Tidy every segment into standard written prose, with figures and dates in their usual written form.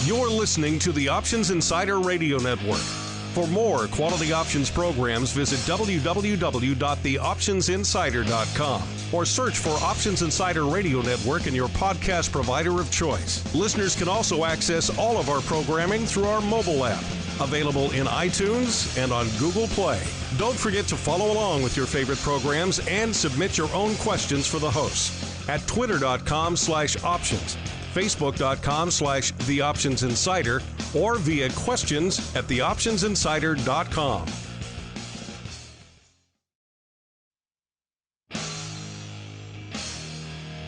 You're listening to the Options Insider Radio Network. For more quality options programs, visit www.theoptionsinsider.com or search for Options Insider Radio Network in your podcast provider of choice. Listeners can also access all of our programming through our mobile app, available in iTunes and on Google Play. Don't forget to follow along with your favorite programs and submit your own questions for the hosts at twitter.com/options, facebook.com/theoptionsinsider, or via questions at theoptionsinsider.com.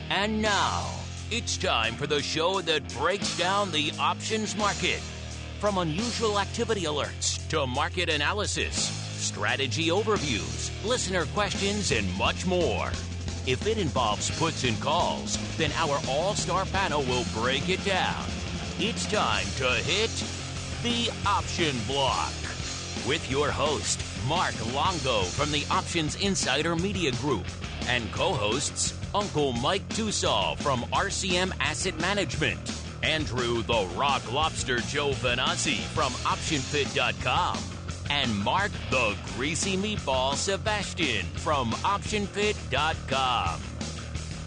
And now, it's time for the show that breaks down the options market. From unusual activity alerts to market analysis, strategy overviews, listener questions, and much more. If it involves puts and calls, then our all-star panel will break it down. It's time to hit the Option Block with your host, Mark Longo from the Options Insider Media Group, and co-hosts Uncle Mike Tussaw from RCM Asset Management, Andrew the Rock Lobster Joe Venazzi from OptionFit.com, and Mark the Greasy Meatball Sebastian from OptionFit.com.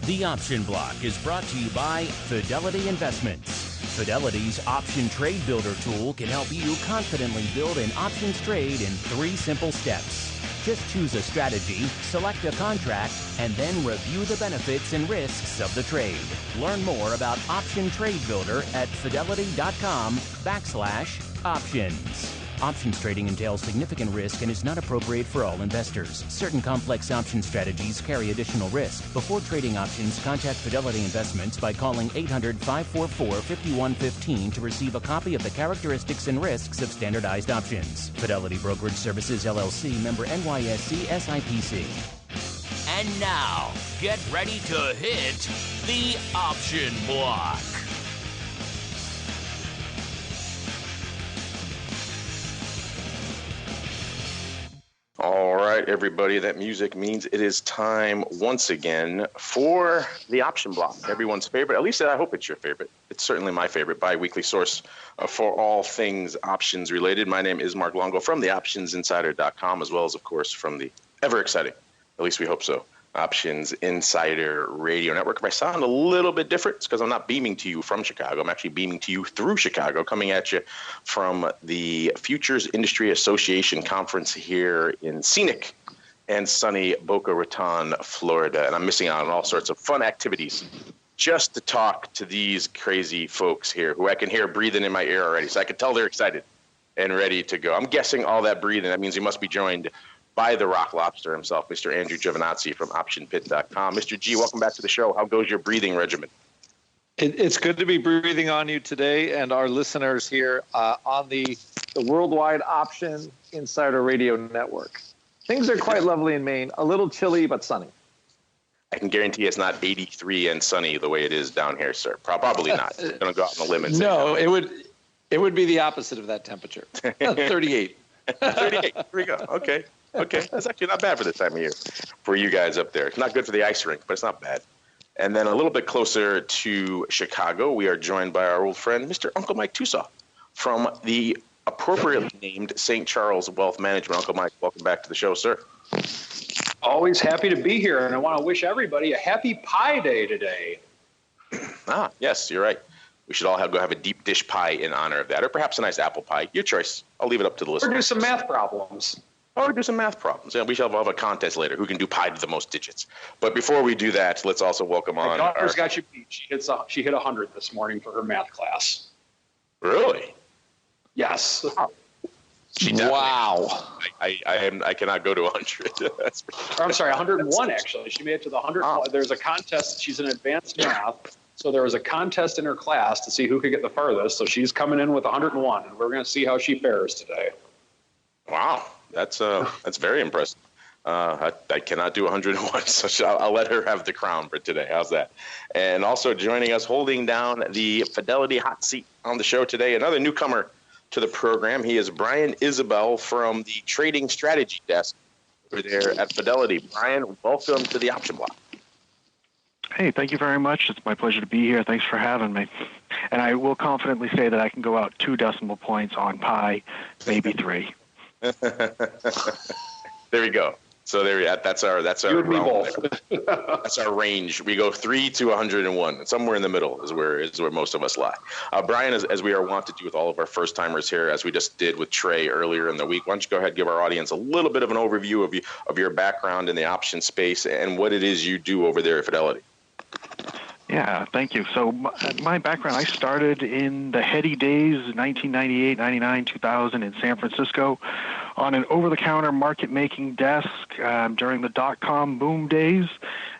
The Option Block is brought to you by Fidelity Investments. Fidelity's Option Trade Builder tool can help you confidently build an options trade in 3 simple steps. Just choose a strategy, select a contract, and then review the benefits and risks of the trade. Learn more about Option Trade Builder at fidelity.com/options. Options trading entails significant risk and is not appropriate for all investors. Certain complex option strategies carry additional risk. Before trading options, contact Fidelity Investments by calling 800-544-5115 to receive a copy of the characteristics and risks of standardized options. Fidelity Brokerage Services, LLC, member NYSE SIPC. And now, get ready to hit the Option Block. All right, everybody, that music means it is time once again for the Option Block, everyone's favorite. At least I hope it's your favorite. It's certainly my favorite bi-weekly source for all things options related. My name is Mark Longo from theoptionsinsider.com, as well as, of course, from the ever exciting, at least we hope so, Options Insider Radio Network. If I sound a little bit different, it's because I'm not beaming to you from Chicago. I'm actually beaming to you through Chicago, coming at you from the Futures Industry Association conference here in scenic and sunny Boca Raton, Florida. And I'm missing out on all sorts of fun activities just to talk to these crazy folks here who I can hear breathing in my ear already. So I can tell they're excited and ready to go. I'm guessing all that breathing, that means he must be joined by the Rock Lobster himself, Mr. Andrew Giovinazzi from OptionFit.com. Mr. G, welcome back to the show. How goes your breathing regimen? It's good to be breathing on you today and our listeners here on the Worldwide Option Insider Radio Network. Things are quite lovely in Maine, a little chilly but sunny. I can guarantee it's not 83 and sunny the way it is down here, sir. Probably not. I'm going to go out on a limb and say no, it would be the opposite of that temperature. 38. 38. Here we go. Okay. That's actually not bad for this time of year for you guys up there. It's not good for the ice rink, but it's not bad. And then a little bit closer to Chicago, we are joined by our old friend, Mr. Uncle Mike Tussaw from the appropriately named St. Charles Wealth Management. Uncle Mike, welcome back to the show, sir. Always happy to be here, and I want to wish everybody a happy Pie Day today. Yes, you're right. We should all go have a deep dish pie in honor of that, or perhaps a nice apple pie. Your choice. I'll leave it up to the listeners. Or do some math problems. Yeah, we shall have a contest later. Who can do pi to the most digits? But before we do that, let's also welcome on. My daughter's got you beat. She hit 100 this morning for her math class. Really? Yes. Wow. I cannot go to 100. Or, I'm sorry, 101 actually. She made it to the 100. Oh. There's a contest. She's in advanced math, so there was a contest in her class to see who could get the furthest. So she's coming in with 101, and we're going to see how she fares today. Wow. That's very impressive. I cannot do 101, so I'll let her have the crown for today. How's that? And also joining us, holding down the Fidelity hot seat on the show today, another newcomer to the program. He is Brian Isabel from the Trading Strategy Desk over there at Fidelity. Brian, welcome to the Option Block. Hey, thank you very much. It's my pleasure to be here. Thanks for having me. and I will confidently say that I can go out 2 decimal points on pi, maybe 3. There we go. So that's our You and me both. That's our range. We go 3 to 101. Somewhere in the middle is where most of us lie. Brian, as we are wont to do with all of our first timers here, as we just did with Trey earlier in the week, why don't you go ahead and give our audience a little bit of an overview of your background in the option space and what it is you do over there at Fidelity. Yeah, thank you. So my background, I started in the heady days, 1998, 99, 2000 in San Francisco on an over-the-counter market-making desk during the dot-com boom days,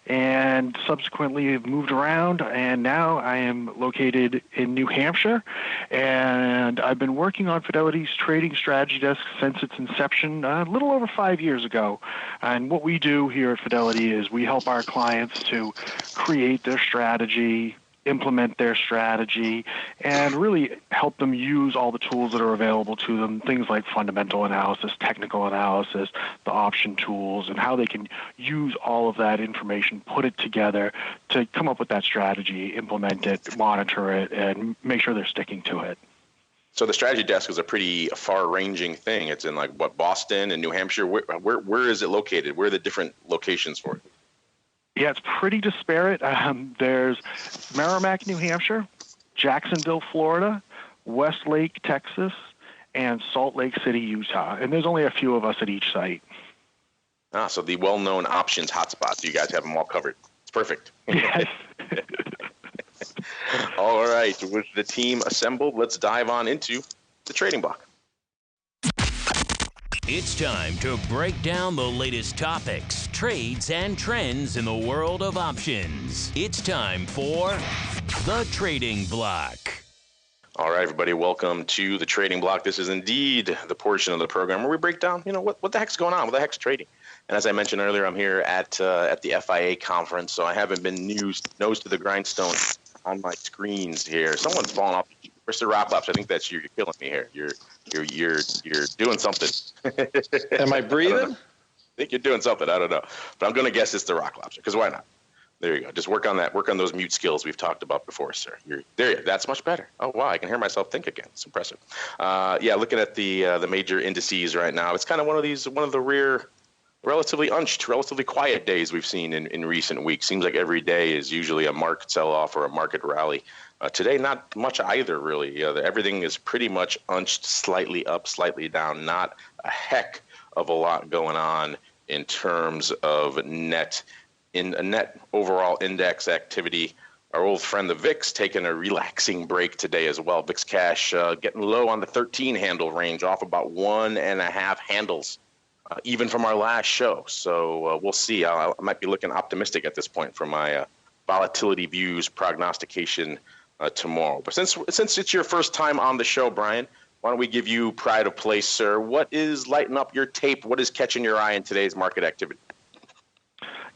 and subsequently have moved around, and now I am located in New Hampshire, and I've been working on Fidelity's trading strategy desk since its inception a little over 5 years ago. And what we do here at Fidelity is we help our clients to create their strategy, implement their strategy, and really help them use all the tools that are available to them, things like fundamental analysis, technical analysis, the option tools, and how they can use all of that information, put it together to come up with that strategy, implement it, monitor it, and make sure they're sticking to it. So the strategy desk is a pretty far-ranging thing. It's in Boston and New Hampshire. Where is it located? Where are the different locations for it? Yeah, it's pretty disparate. There's Merrimack, New Hampshire, Jacksonville, Florida, Westlake, Texas, and Salt Lake City, Utah. And there's only a few of us at each site. So the well-known options hotspots, you guys have them all covered. It's perfect. Yes. All right, with the team assembled, let's dive on into the trading block. It's time to break down the latest topics, trades, and trends in the world of options. It's time for the Trading Block. All right, everybody, welcome to the Trading Block. This is indeed the portion of the program where we break down, what the heck's going on, what the heck's trading. And as I mentioned earlier, I'm here at the FIA conference, so I haven't been nose to the grindstone on my screens here. Someone's falling off. Mr. Rocklaps, I think that's you. You're killing me here. You're doing something. Am I breathing? I think you're doing something. I don't know, but I'm going to guess it's the Rocklaps because why not? There you go. Just work on that. Work on those mute skills we've talked about before, sir. There. That's much better. Oh wow, I can hear myself think again. It's impressive. Looking at the major indices right now, it's kind of one of the rare, relatively quiet days we've seen in recent weeks. Seems like every day is usually a market sell-off or a market rally. Today, not much either, really. Everything is pretty much unched, slightly up, slightly down. Not a heck of a lot going on in terms of net overall index activity. Our old friend the VIX taking a relaxing break today as well. VIX cash getting low on the 13 handle range, off about 1.5 handles, even from our last show. So we'll see. I might be looking optimistic at this point for my volatility views prognostication tomorrow. But since it's your first time on the show, Brian, why don't we give you pride of place, sir? What is lighting up your tape? What is catching your eye in today's market activity?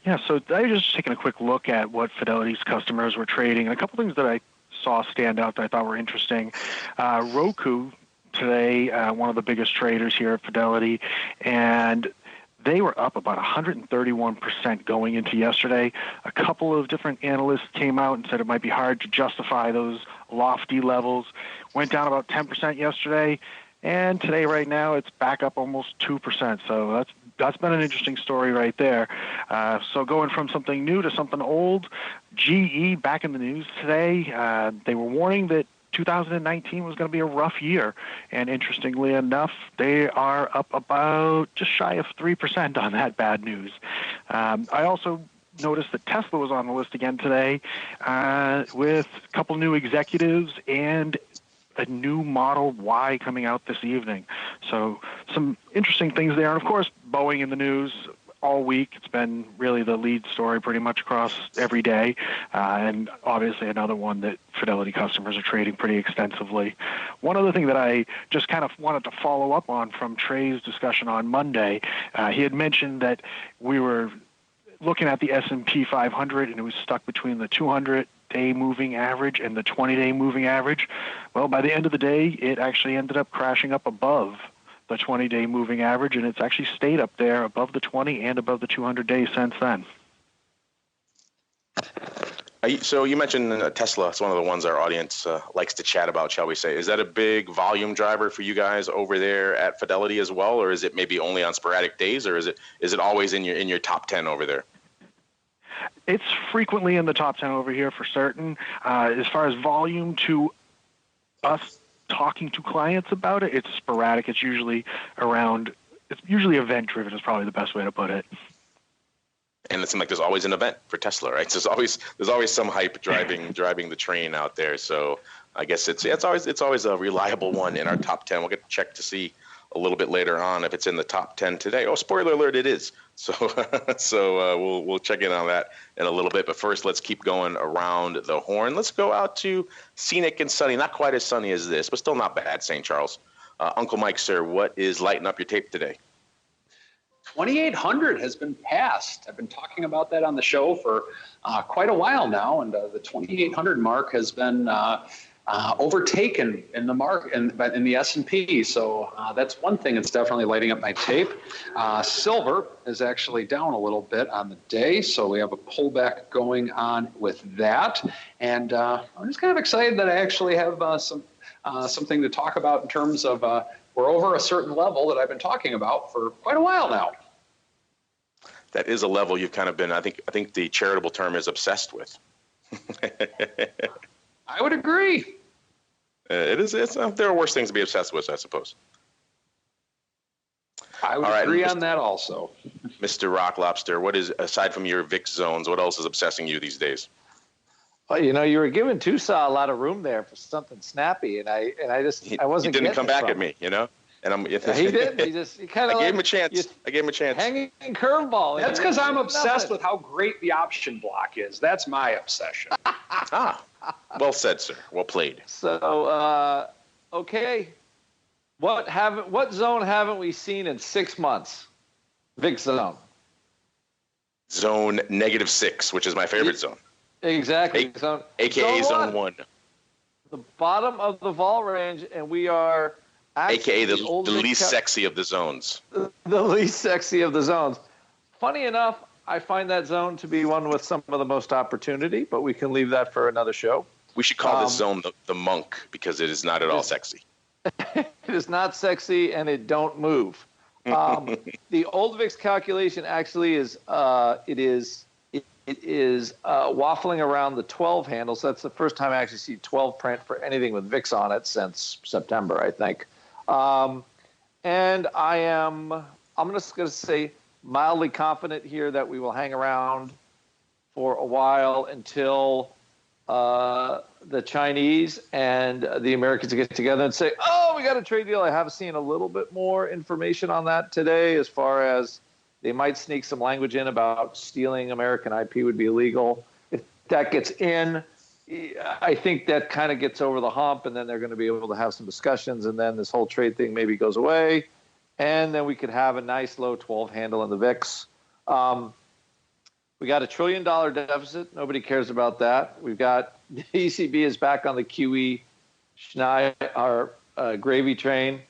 Yeah, so I was just taking a quick look at what Fidelity's customers were trading, and a couple things that I saw stand out that I thought were interesting. Roku today, one of the biggest traders here at Fidelity, and they were up about 131% going into yesterday. A couple of different analysts came out and said it might be hard to justify those lofty levels. Went down about 10% yesterday, and today right now it's back up almost 2%. So that's been an interesting story right there. So going from something new to something old, GE back in the news today. They were warning that 2019 was going to be a rough year, and interestingly enough, they are up about just shy of 3% on that bad news. I also noticed that Tesla was on the list again today with a couple new executives and a new Model Y coming out this evening. So some interesting things there. And of course, Boeing in the news all week. It's been really the lead story pretty much across every day. And obviously another one that Fidelity customers are trading pretty extensively. One other thing that I just kind of wanted to follow up on from Trey's discussion on Monday, he had mentioned that we were looking at the S&P 500 and it was stuck between the 200-day moving average and the 20-day moving average. Well, by the end of the day, it actually ended up crashing up above the 20-day moving average, and it's actually stayed up there above the 20 and above the 200 days since then. So you mentioned Tesla. It's one of the ones our audience likes to chat about, shall we say. Is that a big volume driver for you guys over there at Fidelity as well, or is it maybe only on sporadic days, or is it always in your top 10 over there? It's frequently in the top 10 over here for certain. As far as volume to us talking to clients about it, it's sporadic. It's usually event-driven is probably the best way to put it. And it seems like there's always an event for Tesla, right? So there's always some hype driving the train out there. So I guess it's always a reliable one in our top 10. We'll get to check to see a little bit later on if it's in the top 10 today. Oh, spoiler alert, it is. So we'll check in on that in a little bit. But first, let's keep going around the horn. Let's go out to scenic and sunny. Not quite as sunny as this, but still not bad, St. Charles. Uncle Mike, sir, what is lighting up your tape today? 2,800 has been passed. I've been talking about that on the show for quite a while now, and the 2,800 mark has been overtaken in the S&P. So that's one thing that's definitely lighting up my tape. Silver is actually down a little bit on the day, so we have a pullback going on with that. And I'm just kind of excited that I actually have something to talk about in terms of we're over a certain level that I've been talking about for quite a while now. That is a level you've kind of been, I think the charitable term is obsessed with. I would agree. It is. There are worse things to be obsessed with, I suppose. I would agree on that also. Mr. Rock Lobster, what is, aside from your VIX zones, what else is obsessing you these days? Well, you were giving Tusa a lot of room there for something snappy, and I wasn't. He didn't come back at me, And he didn't. He kind of. I gave him a chance. Hanging curveball. That's because I'm obsessed with how great the option block is. That's my obsession. Well said, sir. Well played. So, okay. What zone haven't we seen in 6 months? VIX zone. Zone -6, which is my favorite zone. Exactly. AKA zone 1. The bottom of the vol range, and we are AKA the least sexy of the zones. The least sexy of the zones. Funny enough, I find that zone to be one with some of the most opportunity, but we can leave that for another show. We should call this zone the monk, because it is not at all sexy. It is not sexy, and it don't move. The old VIX calculation actually is waffling around the 12 handle. So that's the first time I actually see 12 print for anything with VIX on it since September, I think. And I'm just going to say mildly confident here that we will hang around for a while until the Chinese and the Americans get together and say, oh, we got a trade deal. I have seen a little bit more information on that today, as far as they might sneak some language in about stealing American IP would be illegal. If that gets in, I think that kind of gets over the hump, and then they're going to be able to have some discussions, and then this whole trade thing maybe goes away, and then we could have a nice low 12 handle in the VIX. We got $1 trillion deficit. Nobody cares about that. We've got the ECB is back on the QE gravy train.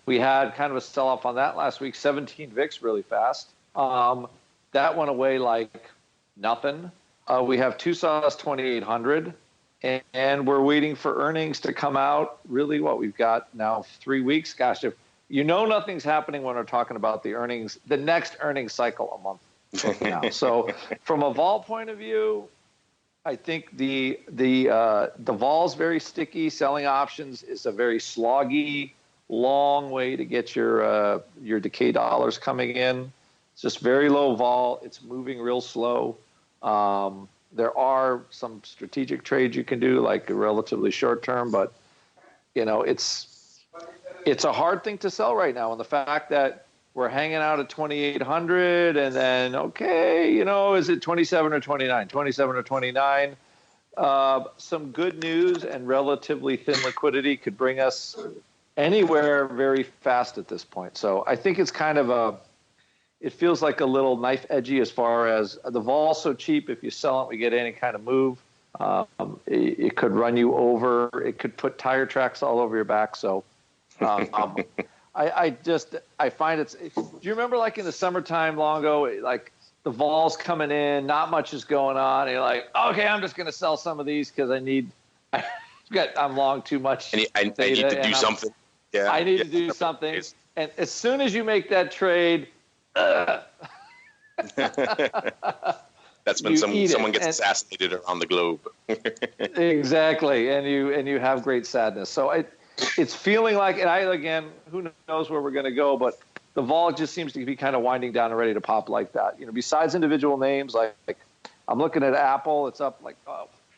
We had kind of a sell-off on that last week, 17 VIX really fast. That went away like nothing. We have Tucson 2,800, and we're waiting for earnings to come out. Really, we've got now 3 weeks. Gosh, if nothing's happening when we're talking about the earnings, the next earnings cycle a month from now. So from a vol point of view, I think the vol's very sticky. Selling options is a very sloggy, long way to get your decay dollars coming in. It's just very low vol. It's moving real slow. There are some strategic trades you can do, like a relatively short term, but it's a hard thing to sell right now. And the fact that we're hanging out at 2,800, and then is it 27 or 29? 27 or 29. Some good news and relatively thin liquidity could bring us anywhere very fast at this point. So I think it's kind of it feels like a little knife edgy as far as the vol's so cheap. If you sell it, we get any kind of move. It could run you over. It could put tire tracks all over your back. So I find do you remember like in the summertime long ago, like the vol's coming in, not much is going on. And you're like, okay, I'm just going to sell some of these because I'm long too much. And I need to do something. Yeah, I need to do something. And as soon as you make that trade, that's when someone gets assassinated around the globe. Exactly, and you have great sadness. So it's feeling like, and who knows where we're going to go, but the vol just seems to be kind of winding down and ready to pop like that. Besides individual names, like I'm looking at Apple, it's up like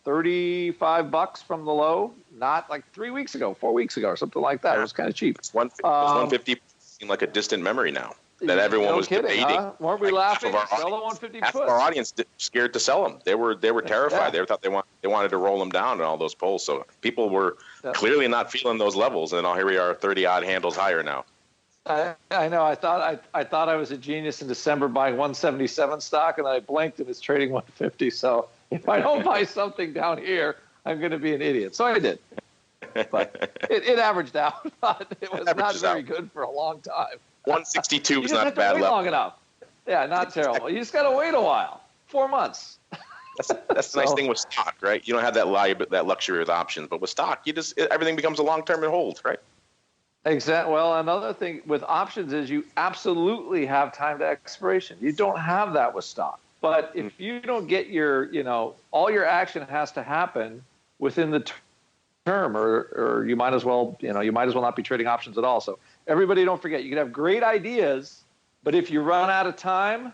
$35 from the low, not like 3 weeks ago, 4 weeks ago, or something like that. It was kind of cheap. It's 150 seem like a distant memory now. That everyone was debating. Huh? Weren't we laughing? Sell the 150 half of our audience scared to sell them. They were terrified. They thought they wanted to roll them down in all those polls. So people were clearly not feeling those levels. And here we are, 30 odd handles higher now. I know. I thought I was a genius in December buying 177 stock, and I blinked and it's trading 150. So if I don't buy something down here, I'm going to be an idiot. So I did. But it averaged out. It was not very good for a long time. 162 is not bad level. Long enough. Yeah, not terrible. You just got to wait a while. 4 months. That's the nice thing with stock, right? You don't have that luxury with options, but with stock, everything becomes a long-term and hold, right? Exactly. Well, another thing with options is you absolutely have time to expiration. You don't have that with stock. But if you don't get all your action has to happen within the term, or you might as well not be trading options at all. So everybody, don't forget, you can have great ideas, but if you run out of time,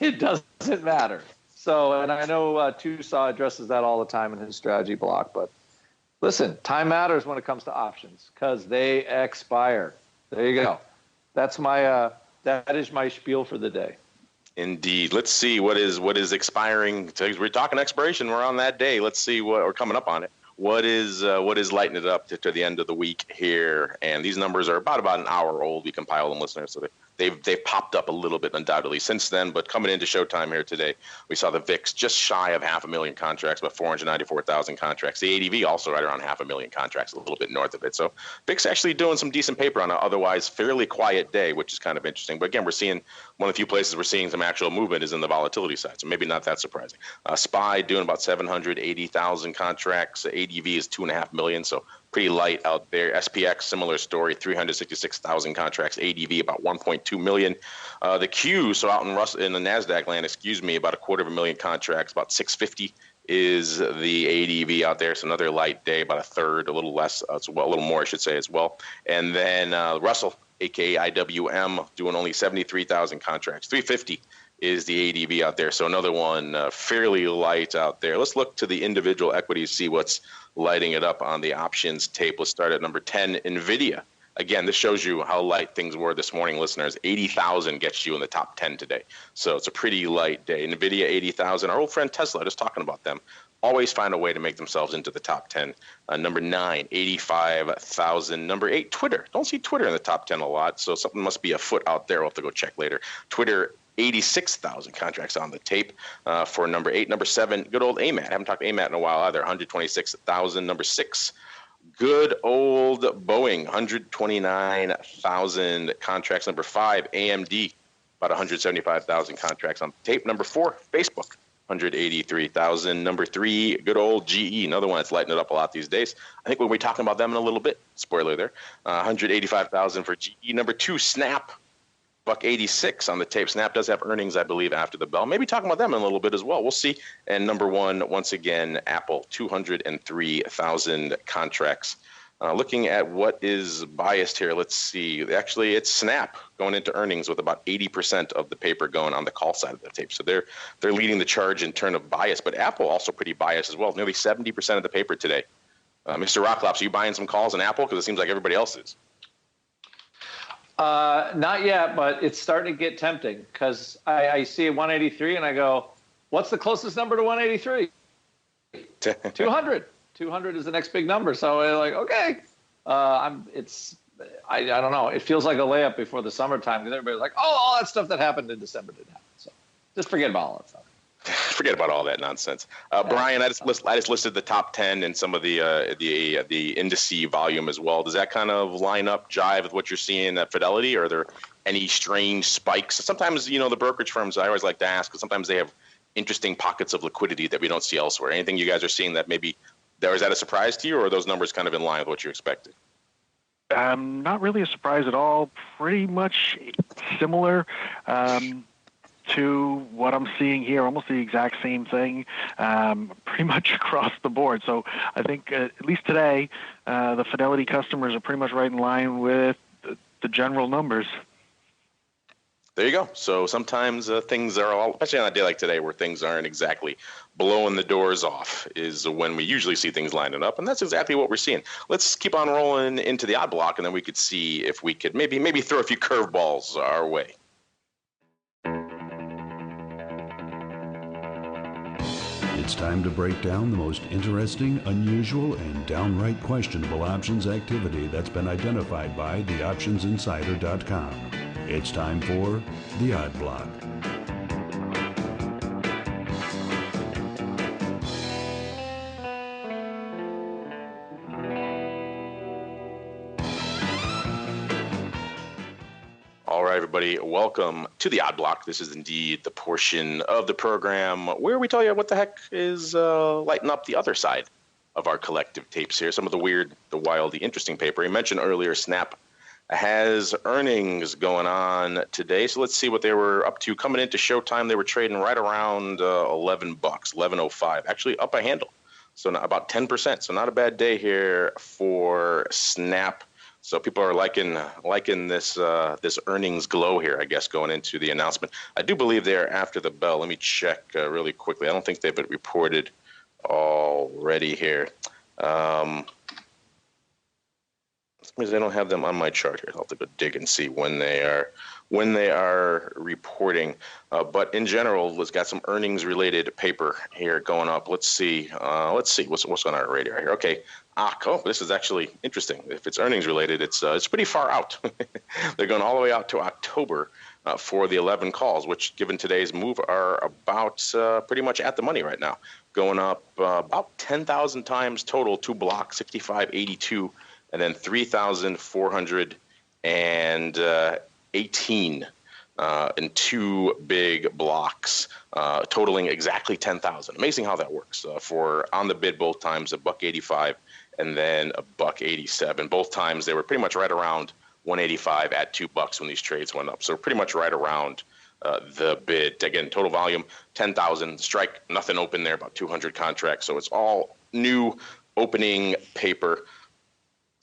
it doesn't matter. So, and I know Tusaw addresses that all the time in his strategy block, but listen, time matters when it comes to options because they expire. There you go. That's that is my spiel for the day. Indeed. Let's see what is expiring. We're talking expiration. We're on that day. Let's see what we're coming up on it. What is lighting it up to the end of the week here? And these numbers are about an hour old. We compile them, listeners, so they've popped up a little bit undoubtedly since then. But coming into showtime here today, we saw the VIX just shy of 500,000 contracts, about 494,000 contracts. The ADV also right around 500,000 contracts, a little bit north of it. So VIX actually doing some decent paper on an otherwise fairly quiet day, which is kind of interesting. But again, we're seeing one of the few places we're seeing some actual movement is in the volatility side, so maybe not that surprising. SPY doing about 780,000 contracts. ADV is 2.5 million, so pretty light out there. SPX, similar story, 366,000 contracts. ADV about 1.2 million. The Q, so out in the NASDAQ land, about 250,000 contracts, about 650 is the ADV out there. So another light day, about a third, a little less, a little more, I should say, as well. And then Russell, aka IWM, doing only 73,000 contracts. 350 is the ADV out there. So another one fairly light out there. Let's look to the individual equities, see what's lighting it up on the options tape. Let's start at number 10, NVIDIA. Again, this shows you how light things were this morning, listeners. 80,000 gets you in the top 10 today. So it's a pretty light day. NVIDIA, 80,000. Our old friend Tesla, just talking about them, always find a way to make themselves into the top 10. Number 9, 85,000. Number 8, Twitter. Don't see Twitter in the top 10 a lot, so something must be afoot out there. We'll have to go check later. Twitter, 86,000 contracts on the tape for number 8. Number 7, good old AMAT. I haven't talked to AMAT in a while either. 126,000. Number 6, good old Boeing. 129,000 contracts. Number 5, AMD. About 175,000 contracts on the tape. Number 4, Facebook. 183,000. Number 3, good old GE. Another one that's lighting it up a lot these days. I think we'll be talking about them in a little bit. Spoiler there. 185,000 for GE. Number 2, Snap. $1.86 on the tape. Snap does have earnings, I believe, after the bell. Maybe talking about them in a little bit as well. We'll see. And number 1, once again, Apple, 203,000 contracts. Looking at what is biased here, let's see. Actually, it's Snap going into earnings with about 80% of the paper going on the call side of the tape. So they're leading the charge in terms of bias. But Apple also pretty biased as well. Nearly 70% of the paper today. Mr. Rocklops, are you buying some calls on Apple? Because it seems like everybody else is. Not yet, but it's starting to get tempting because I see 183 and I go, what's the closest number to 183? 200. 200 is the next big number. So I'm like, okay. I don't know. It feels like a layup before the summertime because everybody's like, oh, all that stuff that happened in December didn't happen. So just forget about all that stuff. Forget about all that nonsense. Brian, I just listed the top 10 and some of the indice volume as well. Does that kind of line up, jive with what you're seeing at Fidelity? Or are there any strange spikes? Sometimes, the brokerage firms, I always like to ask, because sometimes they have interesting pockets of liquidity that we don't see elsewhere. Anything you guys are seeing that maybe is that a surprise to you, or are those numbers kind of in line with what you expected? Not really a surprise at all. Pretty much similar to what I'm seeing here, almost the exact same thing, pretty much across the board. So I think at least today, the Fidelity customers are pretty much right in line with the general numbers. There you go. So sometimes things are especially on a day like today where things aren't exactly blowing the doors off, is when we usually see things lining up, and that's exactly what we're seeing. Let's keep on rolling into the odd block, and then we could see if we could maybe throw a few curveballs our way. It's time to break down the most interesting, unusual, and downright questionable options activity that's been identified by theoptionsinsider.com. It's time for the Odd Block. All right, everybody, welcome to the Odd Block. This is indeed the portion of the program where we tell you what the heck is lighting up the other side of our collective tapes here. Some of the weird, the wild, the interesting paper. You mentioned earlier, Snap has earnings going on today. So let's see what they were up to. Coming into showtime, they were trading right around $11, $11.05, actually up a handle. So about 10%. So not a bad day here for Snap. So people are liking this this earnings glow here, I guess, going into the announcement. I do believe they're after the bell. Let me check really quickly. I don't think they've been reported already here. Because they don't have them on my chart here. I'll have to go dig and see when they are reporting. But in general, it's got some earnings related paper here going up. Let's see what's on our radar here. Okay. This is actually interesting. If it's earnings related, it's pretty far out. They're going all the way out to October for the 11 calls, which, given today's move, are about pretty much at the money right now. Going up about 10,000 times total, 2 blocks, 65.82, and then 3,418 in 2 big blocks, totaling exactly 10,000. Amazing how that works. For on the bid both times, $1.85 and then $1.87. Both times they were pretty much right around 185 at $2 when these trades went up. So pretty much right around the bid. Again, total volume 10,000. Strike, nothing open there, about 200 contracts. So it's all new opening paper.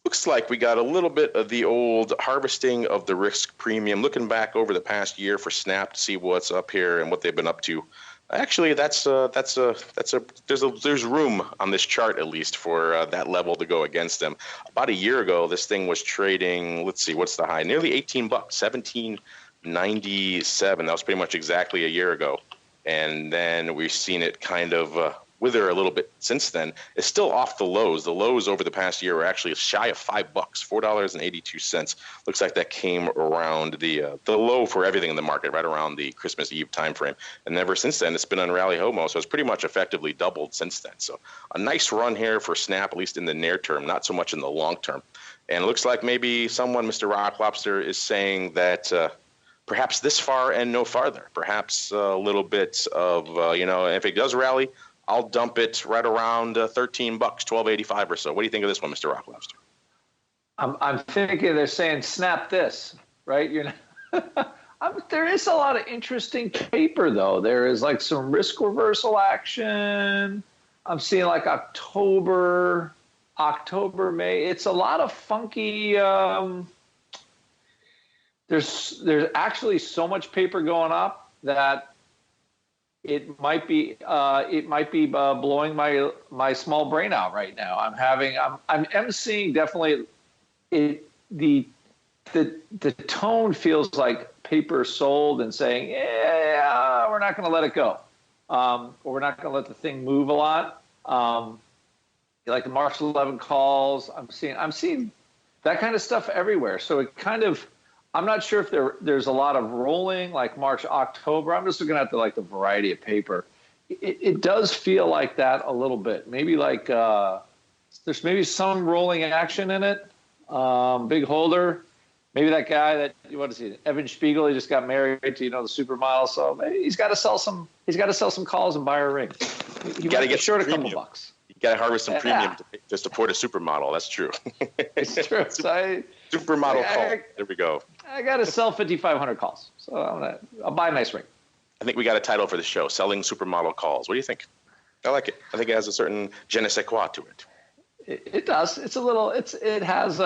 Looks like we got a little bit of the old harvesting of the risk premium. Looking back over the past year for Snap to see what's up here and what they've been up to. Actually, there's room on this chart, at least, for that level to go against them. About a year ago, this thing was trading, let's see, what's the high? Nearly $18, $17.97. That was pretty much exactly a year ago. And then we've seen it kind of wither a little bit since then. It's still off the lows. The lows over the past year were actually shy of $5, $4.82. Looks like that came around the low for everything in the market, right around the Christmas Eve timeframe. And ever since then, it's been on rally homo, so it's pretty much effectively doubled since then. So a nice run here for Snap, at least in the near term, not so much in the long term. And it looks like maybe someone, Mr. Rock Lobster, is saying that perhaps this far and no farther. Perhaps a little bit of, if it does rally, I'll dump it right around $13, $12.85 or so. What do you think of this one, Mr. Rock Lobster? I'm thinking they're saying snap this, right? There is a lot of interesting paper, though. There is like some risk reversal action. I'm seeing like October, May. It's a lot of funky. There's actually so much paper going up that it might be blowing my small brain out right now. I'm seeing definitely the tone feels like paper sold and saying, yeah, we're not going to let it go, or we're not going to let the thing move a lot. Like the March 11 calls, I'm seeing that kind of stuff everywhere. So it kind of. I'm not sure if there's a lot of rolling like March, October. I'm just looking at the variety of paper. it does feel like that a little bit. Maybe like there's maybe some rolling action in it. Big holder. Maybe that guy that, what is he, Evan Spiegel, he just got married to, the supermodel. So maybe he's got to sell some calls and buy a ring. You got to get short a couple bucks. You got to harvest some premium to support a supermodel. That's true. It's true. So supermodel call. There we go. I got to sell 5,500 calls. So I'll buy a nice ring. I think we got a title for the show, Selling Supermodel Calls. What do you think? I like it. I think it has a certain je ne sais quoi to it. It does. It's a little, it has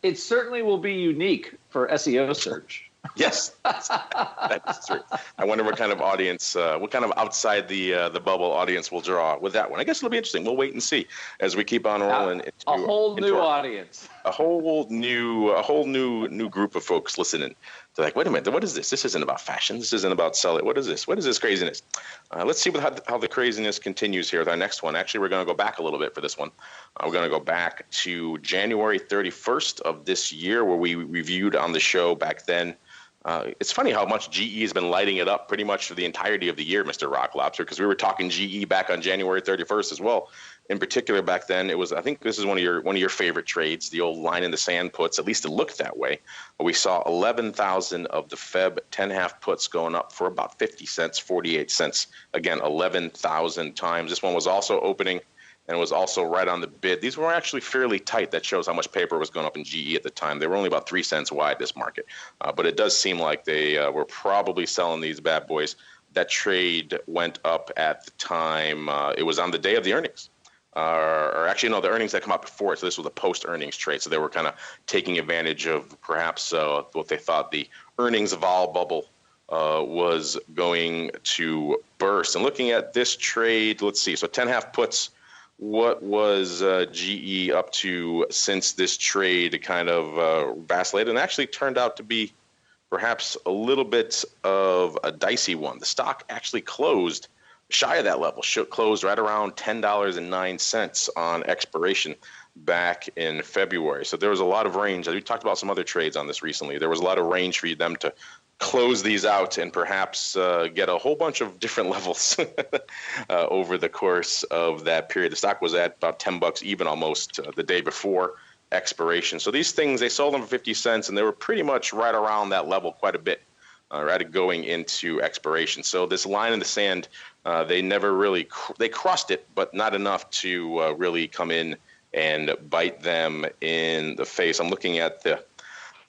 it certainly will be unique for SEO search. Yes, that's true. I wonder what kind of audience, what kind of outside the bubble audience will draw with that one. I guess it'll be interesting. We'll wait and see as we keep on rolling. A whole new audience. A whole new group of folks listening. They're like, wait a minute, what is this? This isn't about fashion. This isn't about selling. What is this? What is this craziness? Let's see how the craziness continues here with our next one. Actually, we're going to go back a little bit for this one. We're going to go back to January 31st of this year, where we reviewed on the show back then. It's funny how much GE has been lighting it up pretty much for the entirety of the year, Mr. Rock Lobster, because we were talking GE back on January 31st as well. In particular, back then, it was, I think this is one of your favorite trades, the old line in the sand puts. At least it looked that way. We saw 11,000 of the Feb 10.5 puts going up for about 50 cents, 48 cents. Again, 11,000 times. This one was also opening and was also right on the bid. These were actually fairly tight. That shows how much paper was going up in GE at the time. They were only about 3 cents wide, this market. But it does seem like they were probably selling these bad boys. That trade went up at the time. It was on the day of the earnings. Or actually, no, the earnings that come out before it. So this was a post-earnings trade. So they were kind of taking advantage of perhaps what they thought the earnings vol bubble was going to burst. And looking at this trade, let's see. So 10.5 puts. What was GE up to since this trade kind of vacillated and actually turned out to be perhaps a little bit of a dicey one? The stock actually closed shy of that level, closed right around $10.09 on expiration back in February. So there was a lot of range. We talked about some other trades on this recently. There was a lot of range for them to close these out and perhaps get a whole bunch of different levels over the course of that period. The stock was at about $10 even almost the day before expiration. So these things, they sold them for 50 cents, and they were pretty much right around that level quite a bit, right going into expiration. So this line in the sand, they never really they crossed it, but not enough to really come in and bite them in the face. I'm looking at the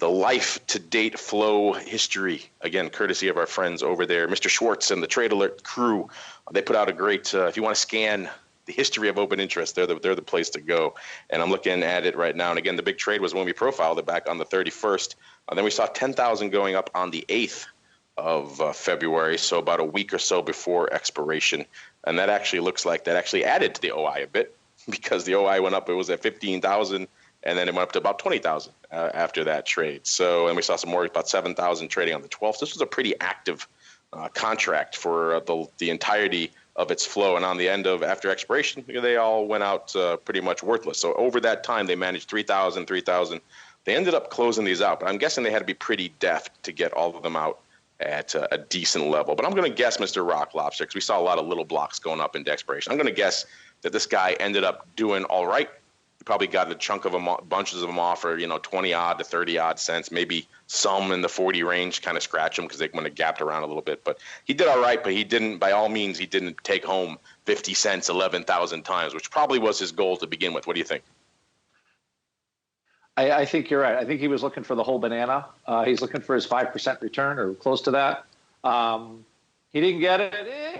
life-to-date flow history, again, courtesy of our friends over there, Mr. Schwartz and the Trade Alert crew. They put out a great, if you want to scan the history of open interest, they're the place to go. And I'm looking at it right now. And again, the big trade was when we profiled it back on the 31st. Then we saw 10,000 going up on the 8th of February, so about a week or so before expiration. And that actually looks like that actually added to the OI a bit, because the OI went up. It was at 15,000. And then it went up to about 20,000 after that trade. So, and we saw some more, about 7,000 trading on the 12th. This was a pretty active contract for the entirety of its flow. And on the end of after expiration, they all went out pretty much worthless. So over that time, they managed 3,000. They ended up closing these out. But I'm guessing they had to be pretty deft to get all of them out at a decent level. But I'm going to guess, Mr. Rock Lobster, because we saw a lot of little blocks going up into expiration. I'm going to guess that this guy ended up doing all right. Probably got a chunk of them, bunches of them off for 20-odd to 30-odd cents, maybe some in the 40 range, kind of scratch them because they went gapped around a little bit. But he did all right, but he didn't, by all means, he didn't take home 50 cents 11,000 times, which probably was his goal to begin with. What do you think? I think you're right. I think he was looking for the whole banana. He's looking for his 5% return or close to that. He didn't get it.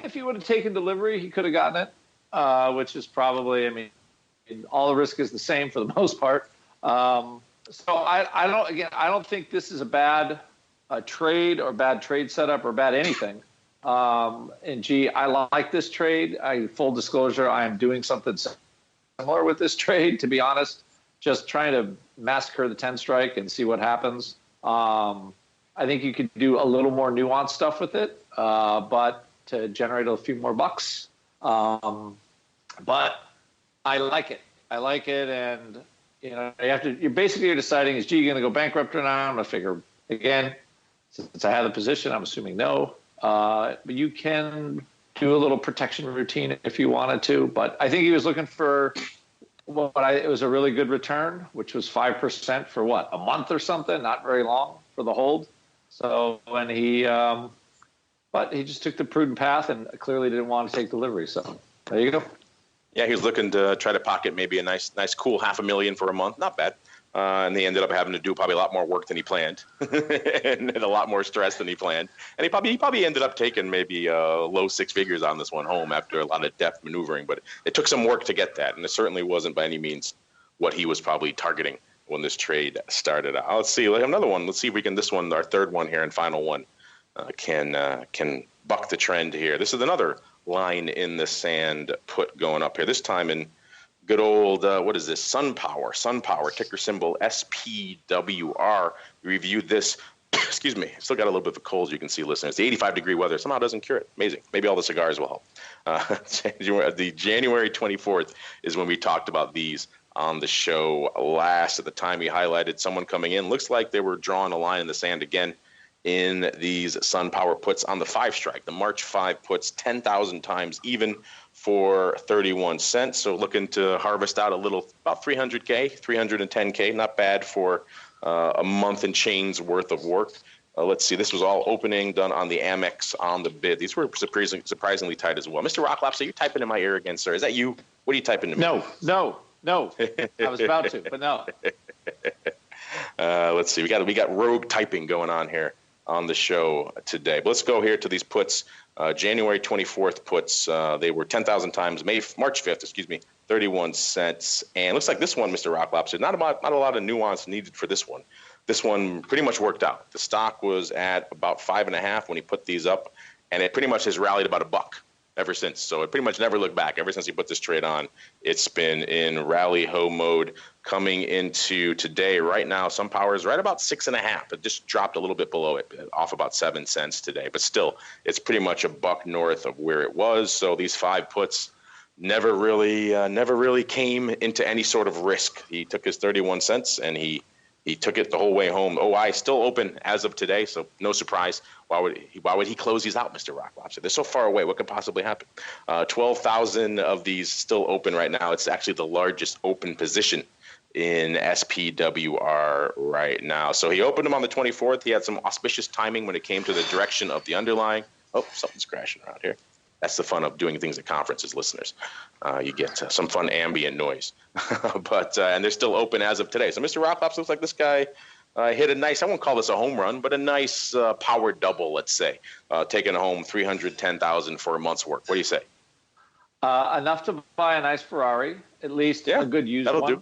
If he would have taken delivery, he could have gotten it, which is probably, all the risk is the same for the most part. So I don't think this is a bad trade or bad trade setup or bad anything. And gee, I like this trade. Full disclosure, I am doing something similar with this trade, to be honest, just trying to massacre the 10 strike and see what happens. I think you could do a little more nuanced stuff with it, but to generate a few more bucks. But I like it. And you're deciding, is G going to go bankrupt or not? I'm going to figure, again, since I have the position, I'm assuming no. But you can do a little protection routine if you wanted to. But I think he was looking for it was a really good return, which was 5% for a month or something, not very long for the hold. So when but he just took the prudent path and clearly didn't want to take delivery. So there you go. Yeah, he was looking to try to pocket maybe a nice cool $500,000 for a month. Not bad. And they ended up having to do probably a lot more work than he planned and a lot more stress than he planned. And he probably ended up taking maybe low six figures on this one home after a lot of deft maneuvering. But it took some work to get that. And it certainly wasn't by any means what he was probably targeting when this trade started out. Let's see, another one. Let's see if we can, this one, our third one here and final one, can buck the trend here. This is another line in the sand put going up here, this time in good old, what is this? SunPower, ticker symbol SPWR. We reviewed this. Excuse me. Still got a little bit of a cold, as you can see, listeners. The 85-degree weather somehow doesn't cure it. Amazing. Maybe all the cigars will help. The January 24th is when we talked about these on the show last. At the time, we highlighted someone coming in. Looks like they were drawing a line in the sand again in these SunPower puts on the 5 strike. The March 5 puts 10,000 times even for 31 cents. So looking to harvest out a little, about 300K, 310K. Not bad for a month and change worth of work. Let's see. This was all opening done on the Amex on the bid. These were surprisingly tight as well. Mr. Rocklopster, are you typing in my ear again, sir? Is that you? What are you typing to me? No. I was about to, but no. Let's see. We got rogue typing going on here on the show today. But let's go here to these puts. January 24th puts, they were 10,000 times. March 5th, 31 cents. And looks like this one, Mr. Rocklopster, not a lot of nuance needed for this one. This one pretty much worked out. The stock was at about 5.5 when he put these up, and it pretty much has rallied about $1 ever since. So it pretty much never looked back. Ever since he put this trade on, it's been in rally ho mode. Coming into today, right now, SunPower is right about 6.5. It just dropped a little bit below it, off about 7 cents today. But still, it's pretty much $1 north of where it was. So these 5 puts never really came into any sort of risk. He took his 31 cents and he took it the whole way home. OI still open as of today, so no surprise. Why would he close these out, Mr. Rocklopster? They're so far away. What could possibly happen? 12,000 of these still open right now. It's actually the largest open position in SPWR right now. So he opened them on the 24th. He had some auspicious timing when it came to the direction of the underlying. Oh, something's crashing around here. That's the fun of doing things at conferences, listeners. You get some fun ambient noise. And they're still open as of today. So Mr. Rocklopster looks like this guy hit a nice, I won't call this a home run, but a nice power double, let's say, taking home 310,000 for a month's work. What do you say? Enough to buy a nice Ferrari, at least a good used that'll one. Do.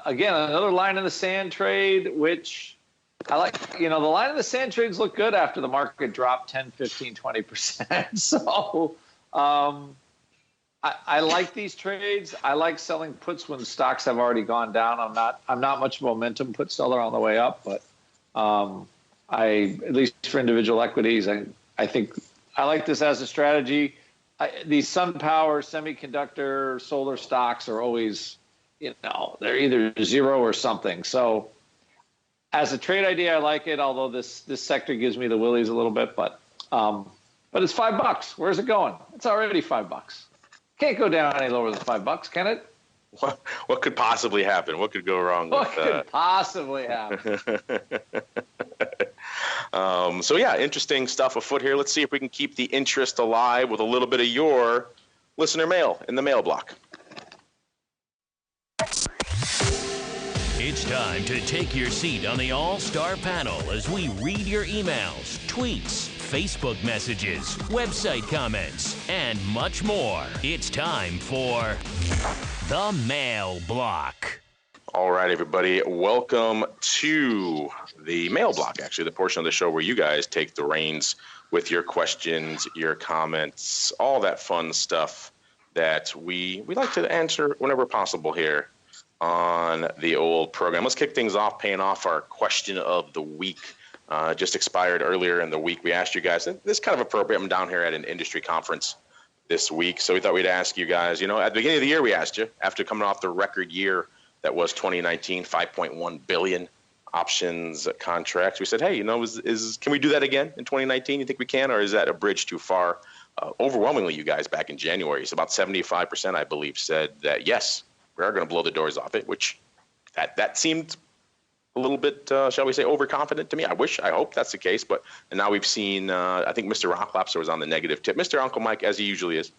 Again, another line in the sand trade, which I like. The line in the sand trades look good after the market dropped 10, 15, 20%. So I like these trades. I like selling puts when stocks have already gone down. I'm not much of a momentum put seller on the way up, but at least for individual equities, I think I like this as a strategy. These SunPower semiconductor solar stocks are always, they're either zero or something. So as a trade idea, I like it, although this sector gives me the willies a little bit, but it's $5. Where's it going? It's already $5. Can't go down any lower than $5, can it? What could possibly happen? What could go wrong with that? What could possibly happen? Interesting stuff afoot here. Let's see if we can keep the interest alive with a little bit of your listener mail in the mail block. It's time to take your seat on the All-Star panel as we read your emails, tweets, Facebook messages, website comments, and much more. It's time for the Mail Block. All right, everybody. Welcome to the Mail Block, actually, the portion of the show where you guys take the reins with your questions, your comments, all that fun stuff that we like to answer whenever possible here on the old program. Let's kick things off, paying off our question of the week. Just expired earlier in the week. We asked you guys, this is kind of appropriate. I'm down here at an industry conference this week, so we thought we'd ask you guys, at the beginning of the year we asked you, after coming off the record year that was 2019, $5.1 billion options contracts. We said, hey, can we do that again in 2019? You think we can, or is that a bridge too far? Overwhelmingly, you guys back in January, so about 75%, I believe, said that yes, we are going to blow the doors off it, which that seemed a little bit, shall we say, overconfident to me. I hope that's the case, and now we've seen, I think Mr. Rocklapser was on the negative tip. Mr. Uncle Mike, as he usually is,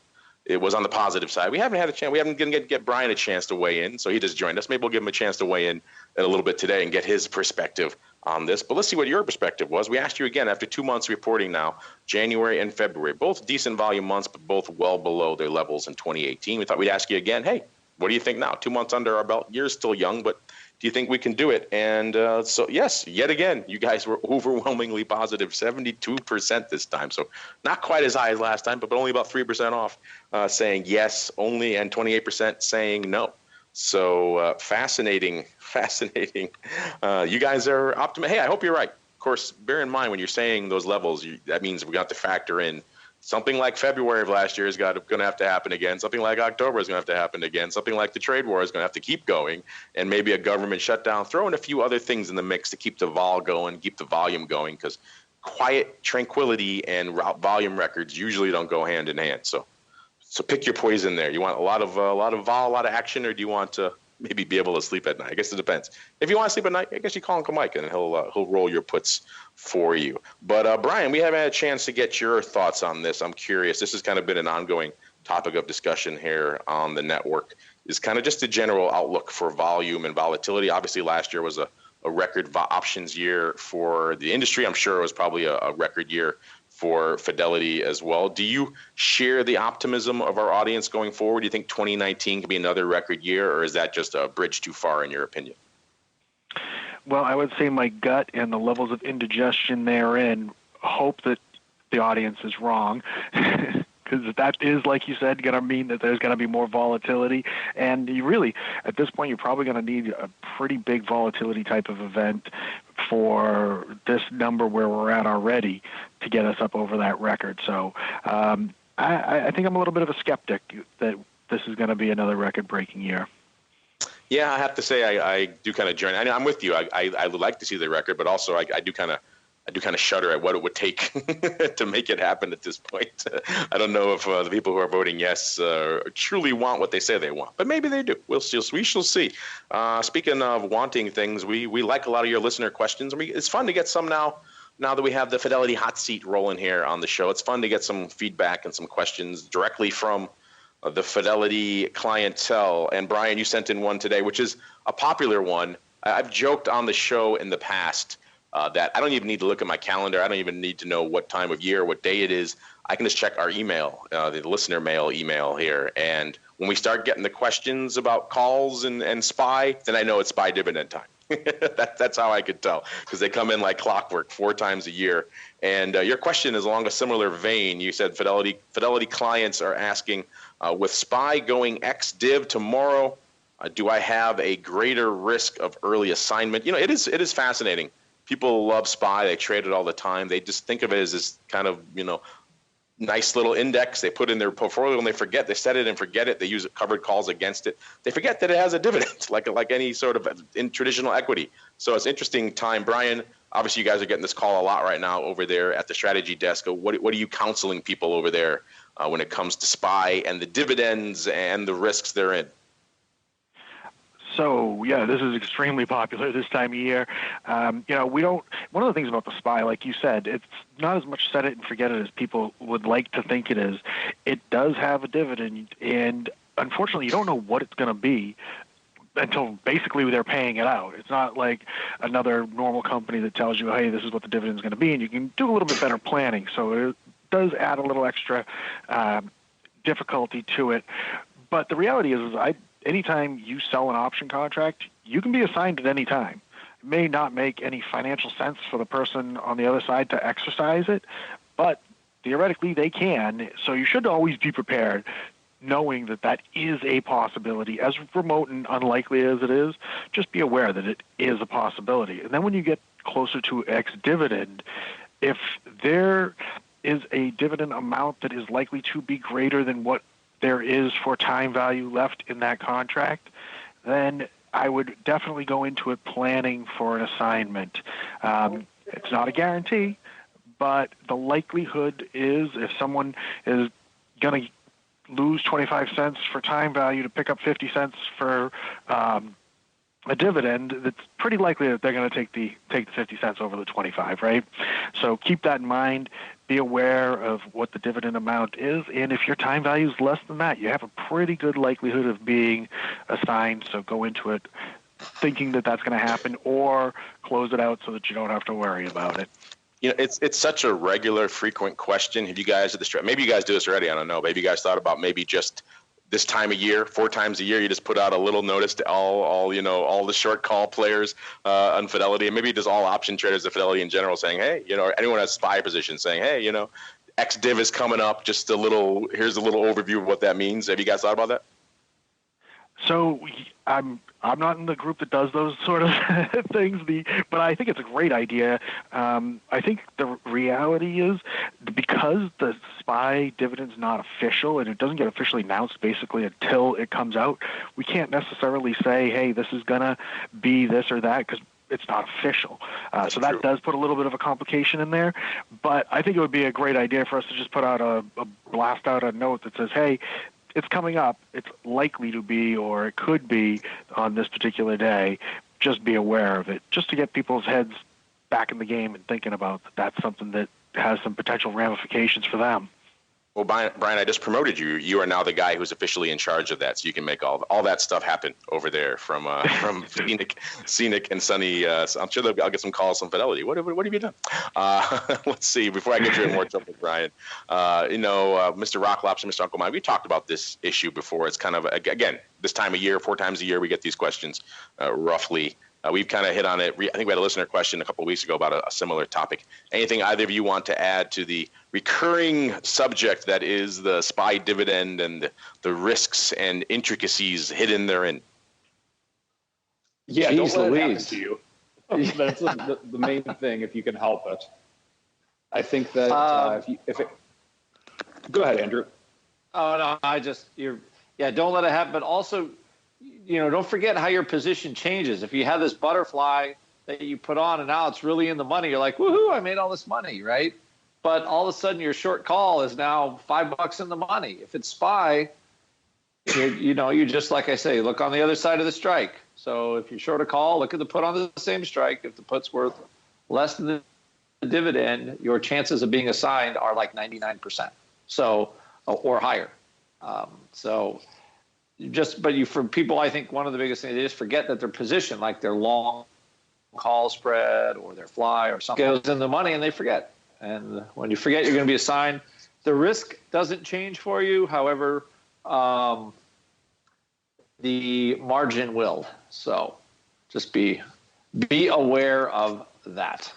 it was on the positive side. We haven't had a chance. We haven't get Brian a chance to weigh in, so he just joined us. Maybe we'll give him a chance to weigh in a little bit today and get his perspective on this. But let's see what your perspective was. We asked you again after 2 months reporting now, January and February, both decent volume months, but both well below their levels in 2018. We thought we'd ask you again, hey, what do you think now? 2 months under our belt. You're still young, but do you think we can do it? And so, yes, yet again, you guys were overwhelmingly positive, 72% this time. So not quite as high as last time, but only about 3% off saying yes only, and 28% saying no. So fascinating. You guys are optimistic. Hey, I hope you're right. Of course, bear in mind when you're saying those levels, that means we got to factor in something like February of last year is going to have to happen again. Something like October is going to have to happen again. Something like the trade war is going to have to keep going, and maybe a government shutdown. Throw in a few other things in the mix to keep the vol going, keep the volume going, because quiet tranquility and volume records usually don't go hand in hand. So pick your poison there. You want a lot of vol, a lot of action, or do you want to maybe be able to sleep at night? I guess it depends. If you want to sleep at night, I guess you call Uncle Mike and he'll roll your puts for you. But Brian, we haven't had a chance to get your thoughts on this. I'm curious. This has kind of been an ongoing topic of discussion here on the network. Is kind of just a general outlook for volume and volatility. Obviously, last year was a record options year for the industry. I'm sure it was probably a record year for Fidelity as well. Do you share the optimism of our audience going forward? Do you think 2019 could be another record year, or is that just a bridge too far in your opinion? Well, I would say my gut and the levels of indigestion therein hope that the audience is wrong, because that is, like you said, going to mean that there's going to be more volatility. And you really, at this point, you're probably going to need a pretty big volatility type of event for this number where we're at already to get us up over that record. So I think I'm a little bit of a skeptic that this is going to be another record-breaking year. Yeah, I have to say I do kind of join. I'm with you. I would like to see the record, but also I do kind of shudder at what it would take to make it happen at this point. I don't know if the people who are voting yes truly want what they say they want, but maybe they do. We shall see. Speaking of wanting things, we like a lot of your listener questions. It's fun to get some now that we have the Fidelity hot seat rolling here on the show. It's fun to get some feedback and some questions directly from the Fidelity clientele. And Brian, you sent in one today, which is a popular one. I've joked on the show in the past that I don't even need to look at my calendar. I don't even need to know what time of year, what day it is. I can just check our email, the listener mail email here. And when we start getting the questions about calls and SPY, then I know it's SPY dividend time. That's how I could tell, because they come in like clockwork 4 times a year. And your question is along a similar vein. You said Fidelity clients are asking, with SPY going ex-div tomorrow, do I have a greater risk of early assignment? It is fascinating. People love SPY. They trade it all the time. They just think of it as this kind of, nice little index they put in their portfolio, and they forget. They set it and forget it. They use covered calls against it. They forget that it has a dividend, like any sort of in traditional equity. So it's interesting time. Brian, obviously you guys are getting this call a lot right now over there at the strategy desk. What are you counseling people over there when it comes to SPY and the dividends and the risks therein? So, yeah, this is extremely popular this time of year. One of the things about the SPY, like you said, it's not as much set it and forget it as people would like to think it is. It does have a dividend, and unfortunately, you don't know what it's going to be until basically they're paying it out. It's not like another normal company that tells you, hey, this is what the dividend is going to be, and you can do a little bit better planning. So it does add a little extra difficulty to it. But the reality is anytime you sell an option contract, you can be assigned at any time. It may not make any financial sense for the person on the other side to exercise it, but theoretically they can. So you should always be prepared, knowing that that is a possibility. As remote and unlikely as it is, just be aware that it is a possibility. And then when you get closer to ex-dividend, if there is a dividend amount that is likely to be greater than what there is for time value left in that contract, then I would definitely go into it planning for an assignment. It's not a guarantee, but the likelihood is if someone is going to lose 25 cents for time value to pick up 50 cents for a dividend, it's pretty likely that they're going to take the 50 cents over the 25, right? So keep that in mind. Be aware of what the dividend amount is, and if your time value is less than that, you have a pretty good likelihood of being assigned. So go into it thinking that that's going to happen, or close it out so that you don't have to worry about it. You know, it's such a regular, frequent question. Have you guys maybe you guys do this already? I don't know. Maybe you guys thought about maybe just this time of year, 4 times a year, you just put out a little notice to all the short call players on Fidelity, and maybe just all option traders of Fidelity in general, saying, hey, anyone has SPY position, saying, hey, X div is coming up. Just here's a little overview of what that means. Have you guys thought about that? So I'm not in the group that does those sort of things, but I think it's a great idea. I think the reality is because the SPY dividend's not official and it doesn't get officially announced basically until it comes out, we can't necessarily say, hey, this is going to be this or that because it's not official. So that does put a little bit of a complication in there. But I think it would be a great idea for us to just put out a blast out a note that says, hey, it's coming up. It's likely to be, or it could be on this particular day. Just be aware of it, just to get people's heads back in the game and thinking about that's something that has some potential ramifications for them. Well, Brian, I just promoted you. You are now the guy who's officially in charge of that, so you can make all that stuff happen over there from Scenic and Sunny. So I'm sure I'll get some calls from Fidelity. What have you done? Let's see. Before I get you in more trouble, Brian, Mr. Rock Lobster, Mr. Uncle Mike, we talked about this issue before. It's kind of, again, this time of year, 4 times a year, we get these questions roughly. We've kind of hit on it. I think we had a listener question a couple of weeks ago about a similar topic. Anything either of you want to add to the recurring subject that is the SPY dividend and the risks and intricacies hidden therein? Yeah, don't let it happen to you. That's the main thing, if you can help it. I think that if it... Go ahead, Andrew. Oh, no, don't let it happen, but also... don't forget how your position changes. If you have this butterfly that you put on and now it's really in the money, you're like, woohoo, I made all this money, right? But all of a sudden your short call is now $5 in the money. If it's SPY, you just, like I say, look on the other side of the strike. So if you're short a call, look at the put on the same strike. If the put's worth less than the dividend, your chances of being assigned are like 99%. So, or higher. For people, I think one of the biggest things, they just forget that their position, like their long call spread or their fly or something, goes in the money and they forget. And when you forget, you're going to be assigned. The risk doesn't change for you. However, the margin will. So just be aware of that.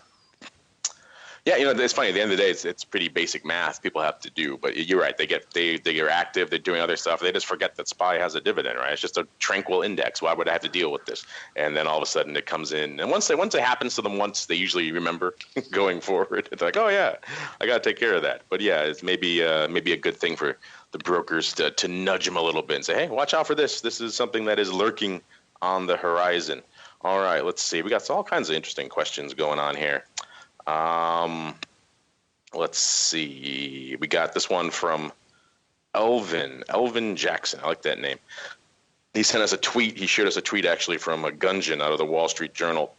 Yeah, it's funny. At the end of the day, it's pretty basic math people have to do. But you're right. They get active. They're doing other stuff. They just forget that SPY has a dividend, right? It's just a tranquil index. Why would I have to deal with this? And then all of a sudden it comes in. And once it happens to them once, they usually remember going forward. It's like, oh yeah, I got to take care of that. But yeah, it's maybe a good thing for the brokers to nudge them a little bit and say, hey, watch out for this. This is something that is lurking on the horizon. All right, let's see. We got all kinds of interesting questions going on here. Let's see. We got this one from Elvin Jackson. I like that name. He sent us a tweet. He shared us a tweet actually from a Gunjan out of the Wall Street Journal.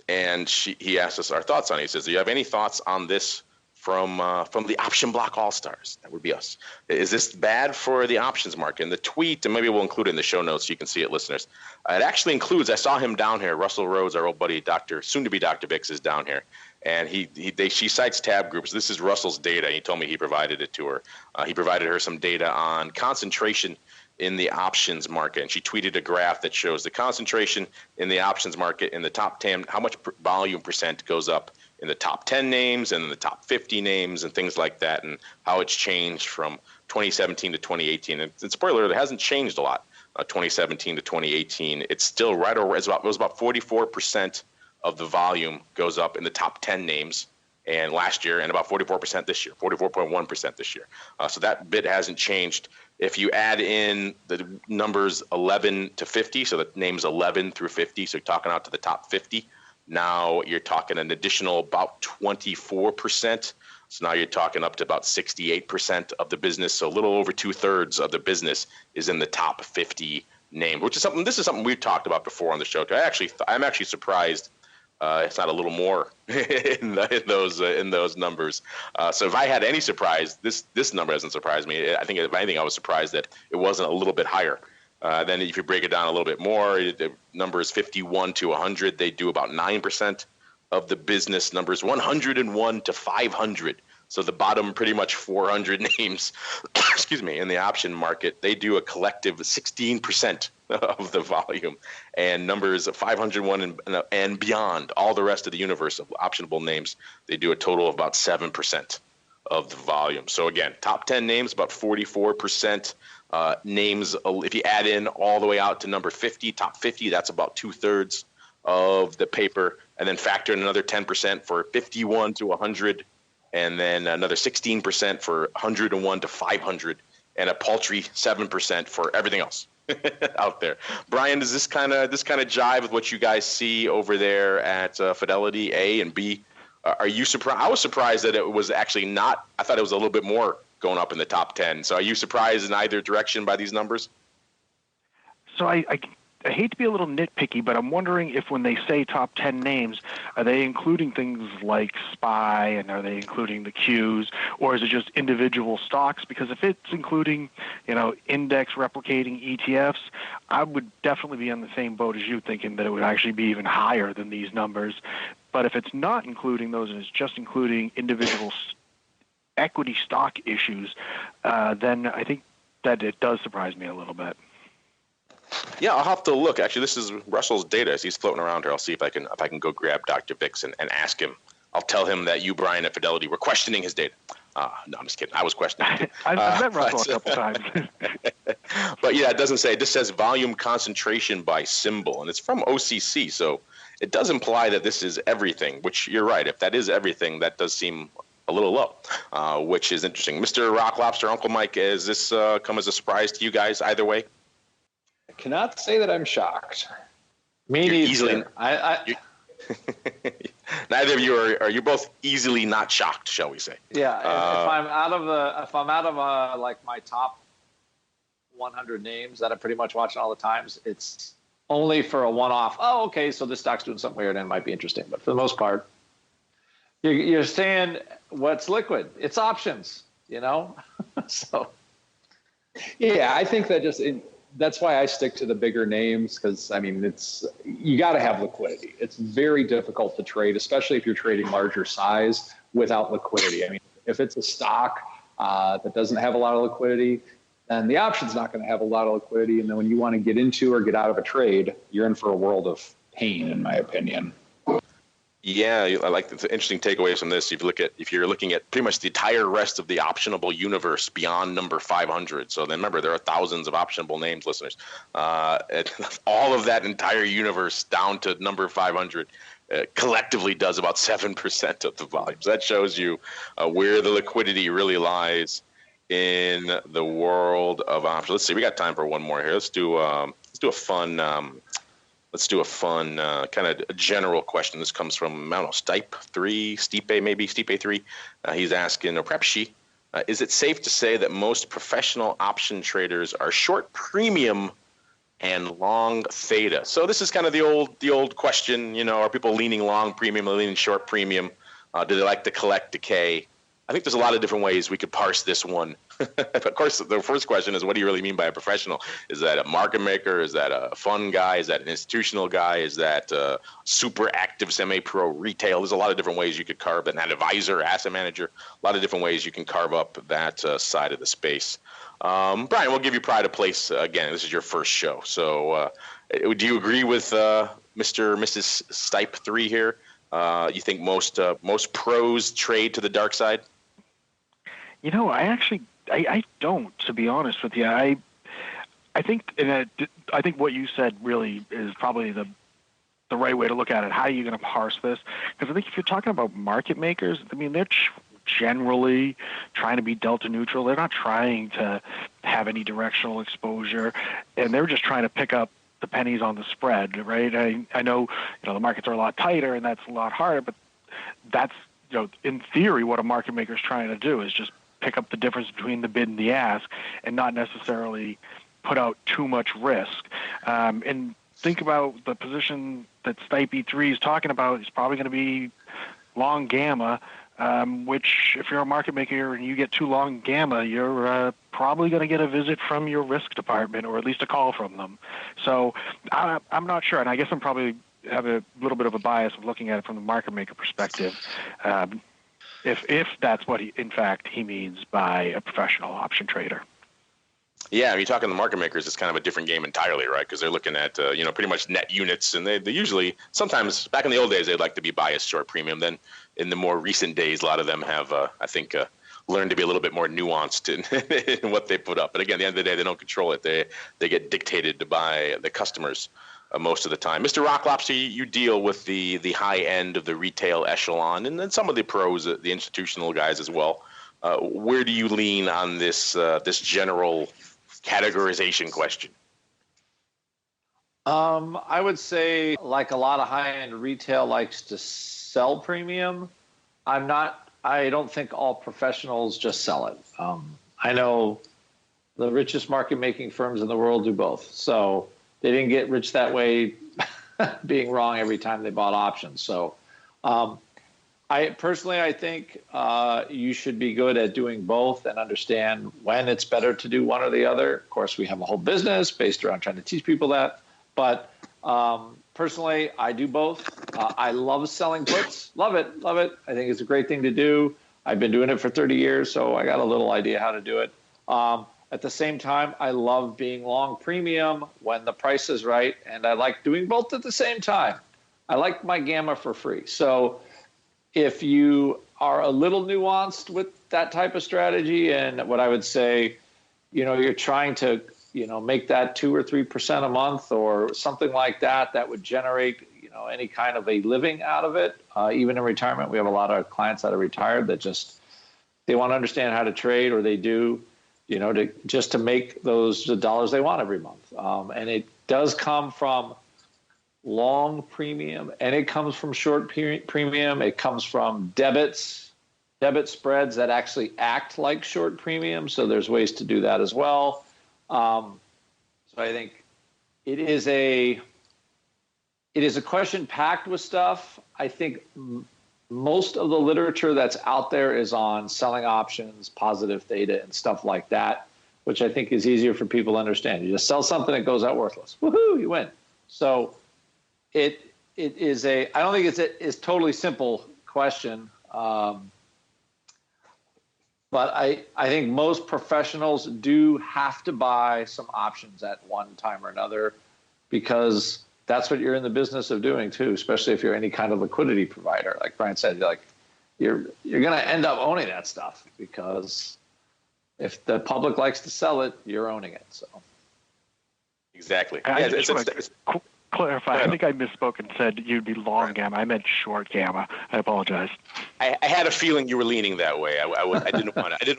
And he asked us our thoughts on it. He says, do you have any thoughts on this from the option block all-stars? That would be us. Is this bad for the options market? And the tweet, and maybe we'll include it in the show notes so you can see it, listeners. It actually includes, I saw him down here, Russell Rhodes, our old buddy, soon-to-be Dr. Bix is down here. And she cites tab groups. This is Russell's data. He told me he provided it to her. He provided her some data on concentration in the options market. And she tweeted a graph that shows the concentration in the options market in the top 10, how much volume percent goes up in the top 10 names and in the top 50 names and things like that, and how it's changed from 2017 to 2018. And spoiler, it hasn't changed a lot. 2017 to 2018, it's still right over. It was about 44% of the volume goes up in the top 10 names, and last year, and about 44% this year, 44.1% this year. So that bit hasn't changed. If you add in the numbers 11 to 50, so the names 11 through 50, so you're talking out to the top 50, now you're talking an additional about 24%. So now you're talking up to about 68% of the business. So a little over 2/3 of the business is in the top 50 names, which is something we've talked about before on the show. I'm actually surprised it's not a little more in those numbers. So if I had any surprise, this number doesn't surprise me. I think if anything, I was surprised that it wasn't a little bit higher. Then if you break it down a little bit more, the numbers 51 to 100, they do about 9% of the business. Numbers 101 to 500. So the bottom pretty much 400 names, excuse me, in the option market, they do a collective 16% of the volume. And numbers 501 and beyond, all the rest of the universe of optionable names, they do a total of about 7% of the volume. So again, top 10 names, about 44%. Names, if you add in all the way out to number 50, top 50, that's about 2/3 of the paper. And then factor in another 10% for 51 to 100. And then another 16% for 101 to 500, and a paltry 7% for everything else out there. Brian, does this kind of jive with what you guys see over there at Fidelity, A and B? Are you surprised? I was surprised that it was actually not. I thought it was a little bit more going up in the top 10. So are you surprised in either direction by these numbers? So I hate to be a little nitpicky, but I'm wondering if when they say top 10 names, are they including things like SPY, and are they including the Qs, or is it just individual stocks? Because if it's including, index replicating ETFs, I would definitely be on the same boat as you, thinking that it would actually be even higher than these numbers. But if it's not including those and it's just including individual equity stock issues, then I think that it does surprise me a little bit. Yeah, I'll have to look. Actually, this is Russell's data as he's floating around here. I'll see if I can go grab Dr. Bix and ask him. I'll tell him that you, Brian, at Fidelity, were questioning his data. No, I'm just kidding. I was questioning it. I've met Russell a couple times. But yeah, it doesn't say. It just says volume concentration by symbol, and it's from OCC, so it does imply that this is everything, which you're right. If that is everything, that does seem a little low, which is interesting. Mr. Rock Lobster, Uncle Mike, has this come as a surprise to you guys either way? I cannot say that I'm shocked. Me neither. Easily, neither of you are you both easily not shocked, shall we say? Yeah. If I'm out of like my top 100 names that I'm pretty much watching all the times, it's only for a one-off. Oh, okay, so this stock's doing something weird and it might be interesting. But for the most part, you're saying what's liquid? It's options, So. Yeah, I think that that's why I stick to the bigger names, because you got to have liquidity. It's very difficult to trade, especially if you're trading larger size without liquidity. If it's a stock that doesn't have a lot of liquidity, then the option's not going to have a lot of liquidity. And then when you want to get into or get out of a trade, you're in for a world of pain, in my opinion. Yeah, I like the interesting takeaways from this. If you're looking at pretty much the entire rest of the optionable universe beyond number 500. So then remember, there are thousands of optionable names, listeners. All of that entire universe down to number 500 collectively does about 7% of the volume. So that shows you where the liquidity really lies in the world of options. Let's see, we got time for one more here. Let's do a fun. Let's do a fun kind of general question. This comes from, Stipe 3. He's asking, or perhaps she, is it safe to say that most professional option traders are short premium and long theta? So this is kind of the old question, are people leaning long premium or leaning short premium? Do they like to collect decay? I think there's a lot of different ways we could parse this one. Of course, the first question is, what do you really mean by a professional? Is that a market maker? Is that a fund guy? Is that an institutional guy? Is that super active semi-pro retail? There's a lot of different ways you could carve that. An advisor, asset manager, a lot of different ways you can carve up that side of the space. Brian, we'll give you pride of place again. This is your first show. So do you agree with Mr. or Mrs. Stipe 3 here? You think most pros trade to the dark side? I don't, to be honest with you. I think what you said really is probably the the right way to look at it. How are you going to parse this? Because I think if you're talking about market makers, I mean, they're generally trying to be delta neutral. They're not trying to have any directional exposure, and they're just trying to pick up the pennies on the spread, right? I know, the markets are a lot tighter, and that's a lot harder, but that's, in theory, what a market maker is trying to do is just pick up the difference between the bid and the ask and not necessarily put out too much risk. And think about the position that Stipe E3 is talking about is probably going to be long gamma, which if you're a market maker and you get too long gamma, you're probably going to get a visit from your risk department or at least a call from them. So I'm not sure, and I guess I'm probably have a little bit of a bias of looking at it from the market maker perspective, if that's what in fact he means by a professional option trader. Yeah, I mean, talking to market makers, it's kind of a different game entirely, right? Because they're looking at, pretty much net units, and they usually, sometimes, back in the old days, they'd like to be biased short premium. Then in the more recent days, a lot of them have, I think, learned to be a little bit more nuanced in what they put up. But again, at the end of the day, they don't control it. They get dictated by the customers most of the time. Mr. Rock Lobster, you deal with the high end of the retail echelon, and then some of the pros, the institutional guys as well. Where do you lean on this general categorization question? I would say, like a lot of high-end retail likes to sell premium, I don't think all professionals just sell it. I know the richest market-making firms in the world do both. So they didn't get rich that way being wrong every time they bought options. So I think you should be good at doing both and understand when it's better to do one or the other. Of course, we have a whole business based around trying to teach people that. But personally, I do both. I love selling puts. Love it. I think it's a great thing to do. I've been doing it for 30 years, so I got a little idea how to do it. At the same time, I love being long premium when the price is right, and I like doing both at the same time. I like my gamma for free. So if you are a little nuanced with that type of strategy, and what I would say, you're trying to, make that 2 or 3% a month or something like that, that would generate, any kind of a living out of it. Even in retirement, we have a lot of clients that are retired that they want to understand how to trade, or they do, to make the dollars they want every month. And it does come from long premium, and it comes from short premium. It comes from debit spreads that actually act like short premium. So there's ways to do that as well. So I think it is a question packed with stuff. I think most of the literature that's out there is on selling options, positive theta, and stuff like that, which I think is easier for people to understand. You just sell something that goes out worthless. Woohoo, you win. So it is I don't think it's totally simple question. But I think most professionals do have to buy some options at one time or another, because that's what you're in the business of doing too, especially if you're any kind of liquidity provider. Like Brian said, you're going to end up owning that stuff, because if the public likes to sell it, you're owning it. So exactly. Clarify. I think I misspoke and said you'd be long gamma. I meant short gamma. I apologize. I had a feeling you were leaning that way. I didn't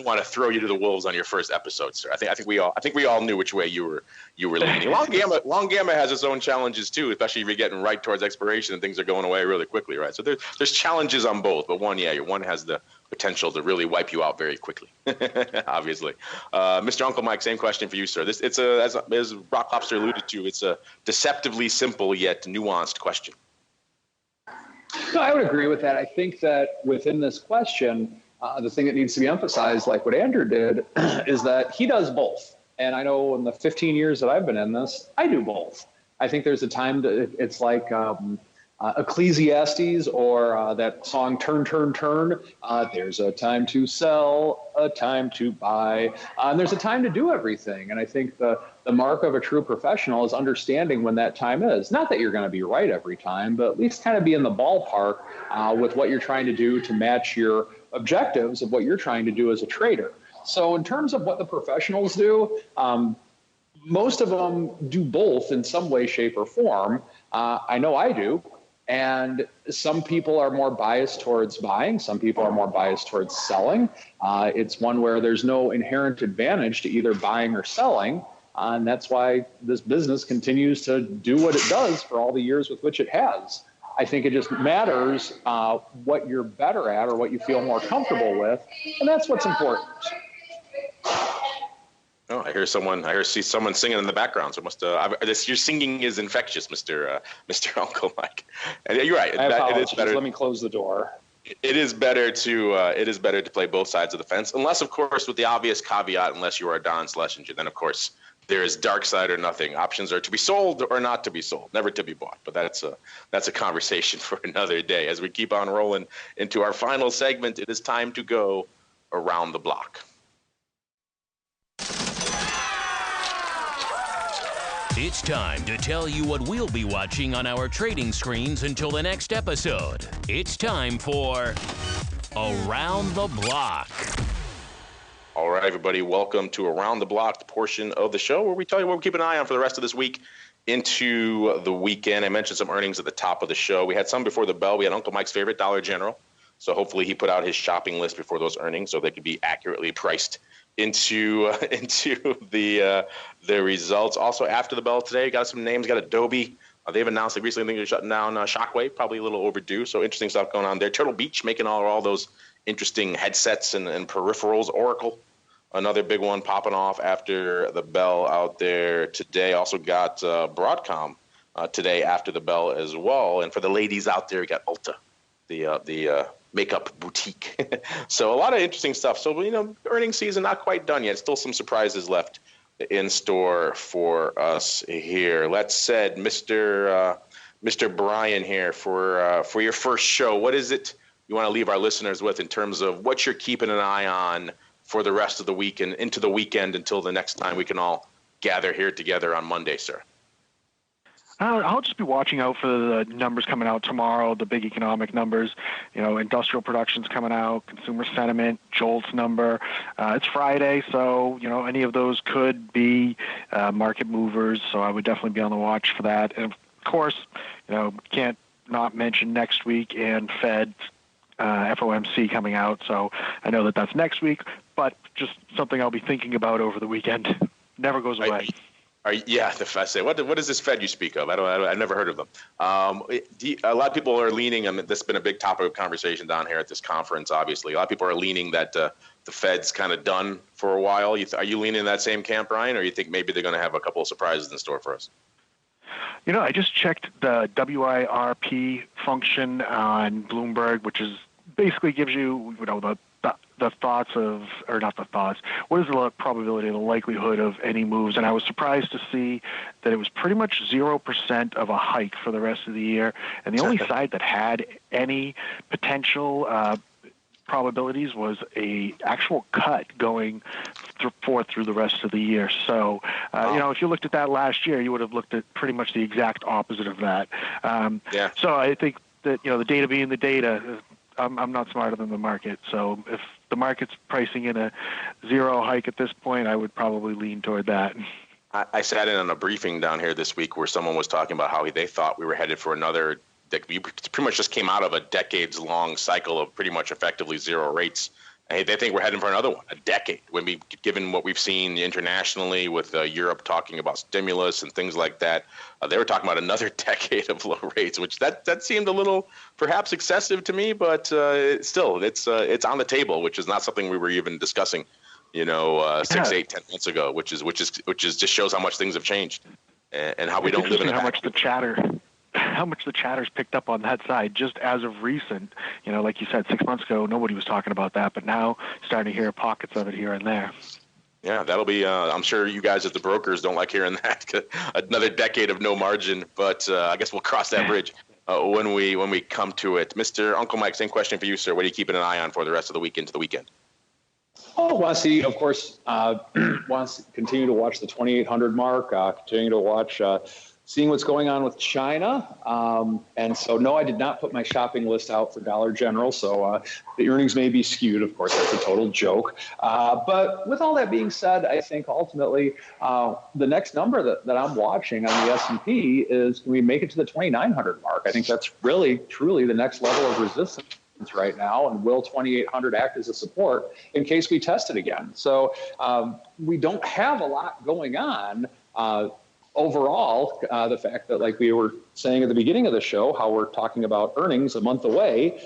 want to throw you to the wolves on your first episode, sir. I think we all knew which way you were leaning. Long gamma has its own challenges too, especially if you're getting right towards expiration and things are going away really quickly, right? So there's challenges on both, but one has the potential to really wipe you out very quickly. Obviously, Mr. Uncle Mike, same question for you, sir. As Rock Lobster alluded to, it's a deceptively simple yet nuanced question. No, I would agree with that. I think that within this question, the thing that needs to be emphasized, like what Andrew did, is that he does both. And I know in the 15 years that I've been in this, I do both. I think there's a time that it's like Ecclesiastes, or that song Turn, Turn, Turn. There's a time to sell, a time to buy, and there's a time to do everything. And I think the mark of a true professional is understanding when that time is. Not that you're going to be right every time, but at least kind of be in the ballpark with what you're trying to do to match your objectives of what you're trying to do as a trader. So in terms of what the professionals do, most of them do both in some way, shape, or form. I know I do. And some people are more biased towards buying. Some people are more biased towards selling. It's one where there's no inherent advantage to either buying or selling. And that's why this business continues to do what it does for all the years with which it has. I think it just matters what you're better at or what you feel more comfortable with. And that's what's important. Oh, I see someone singing in the background. So your singing is infectious, Mr. Uncle Mike. And you're right. I apologize. Let me close the door. It is better to play both sides of the fence, unless, of course, with the obvious caveat, unless you are Don Schlesinger, then of course there is dark side or nothing. Options are to be sold or not to be sold, never to be bought. But that's a conversation for another day. As we keep on rolling into our final segment, it is time to go around the block. It's time to tell you what we'll be watching on our trading screens until the next episode. It's time for Around the Block. All right, everybody, welcome to Around the Block, the portion of the show where we tell you what we keep an eye on for the rest of this week into the weekend. I mentioned some earnings at the top of the show. We had some before the bell. We had Uncle Mike's favorite, Dollar General. So hopefully he put out his shopping list before those earnings so they could be accurately priced into the results. Also, after the bell today, got some names. Got Adobe. They've announced they recently think they're shutting down Shockwave, probably a little overdue. So interesting stuff going on there. Turtle Beach making all those interesting headsets and peripherals. Oracle, another big one popping off after the bell out there today. Also got Broadcom today after the bell as well. And for the ladies out there, you got Ulta, the makeup boutique. So a lot of interesting stuff. So, earnings season not quite done yet. Still some surprises left in store for us here. Let's said, Mr. Brian here for your first show. What is it you want to leave our listeners with in terms of what you're keeping an eye on for the rest of the week and into the weekend until the next time we can all gather here together on Monday, sir? I'll just be watching out for the numbers coming out tomorrow, the big economic numbers. Industrial production's coming out, consumer sentiment, JOLTS number. It's Friday, so, any of those could be market movers, so I would definitely be on the watch for that. And, of course, can't not mention next week and Fed FOMC coming out, so I know that's next week, but just something I'll be thinking about over the weekend. Never goes away. The Fed. Say, what is this Fed you speak of? I've never heard of them. A lot of people are leaning. This has been a big topic of conversation down here at this conference. Obviously, a lot of people are leaning that the Fed's kind of done for a while. Are you leaning in that same camp, Brian, or you think maybe they're going to have a couple of surprises in store for us? I just checked the WIRP function on Bloomberg, which is basically gives you the thoughts of, or not the thoughts, what is the probability, the likelihood of any moves? And I was surprised to see that it was pretty much 0% of a hike for the rest of the year. And the only side that had any potential probabilities was a actual cut going forth through the rest of the year. So, if you looked at that last year, you would have looked at pretty much the exact opposite of that. So I think that, the data being the data, I'm not smarter than the market. So if the market's pricing in a zero hike at this point, I would probably lean toward that. I sat in on a briefing down here this week where someone was talking about how they thought we were headed for another, that we pretty much just came out of a decades-long cycle of pretty much effectively zero rates. And they think we're heading for another one, a decade, given what we've seen internationally with Europe talking about stimulus and things like that. They were talking about another decade of low rates, which that seemed a little perhaps excessive to me, but still, it's on the table, which is not something we were even discussing, 6, 8, 10 months ago, which is just shows how much things have changed and how we don't live in how much the chatter's picked up on that side just as of recent. Like you said, 6 months ago, nobody was talking about that, but now starting to hear pockets of it here and there. Yeah, that'll be, I'm sure you guys as the brokers don't like hearing that, another decade of no margin, but I guess we'll cross that bridge when we come to it. Mr. Uncle Mike, same question for you, sir. What are you keeping an eye on for the rest of the week into the weekend? Want to continue to watch the 2,800 mark, continue to watch seeing what's going on with China. And so, no, I did not put my shopping list out for Dollar General. So the earnings may be skewed. Of course, that's a total joke. But with all that being said, I think ultimately the next number that I'm watching on the S&P is, can we make it to the 2,900 mark? I think that's really, truly the next level of resistance right now, and will 2,800 act as a support in case we test it again? So we don't have a lot going on. Overall, the fact that, like we were saying at the beginning of the show, how we're talking about earnings a month away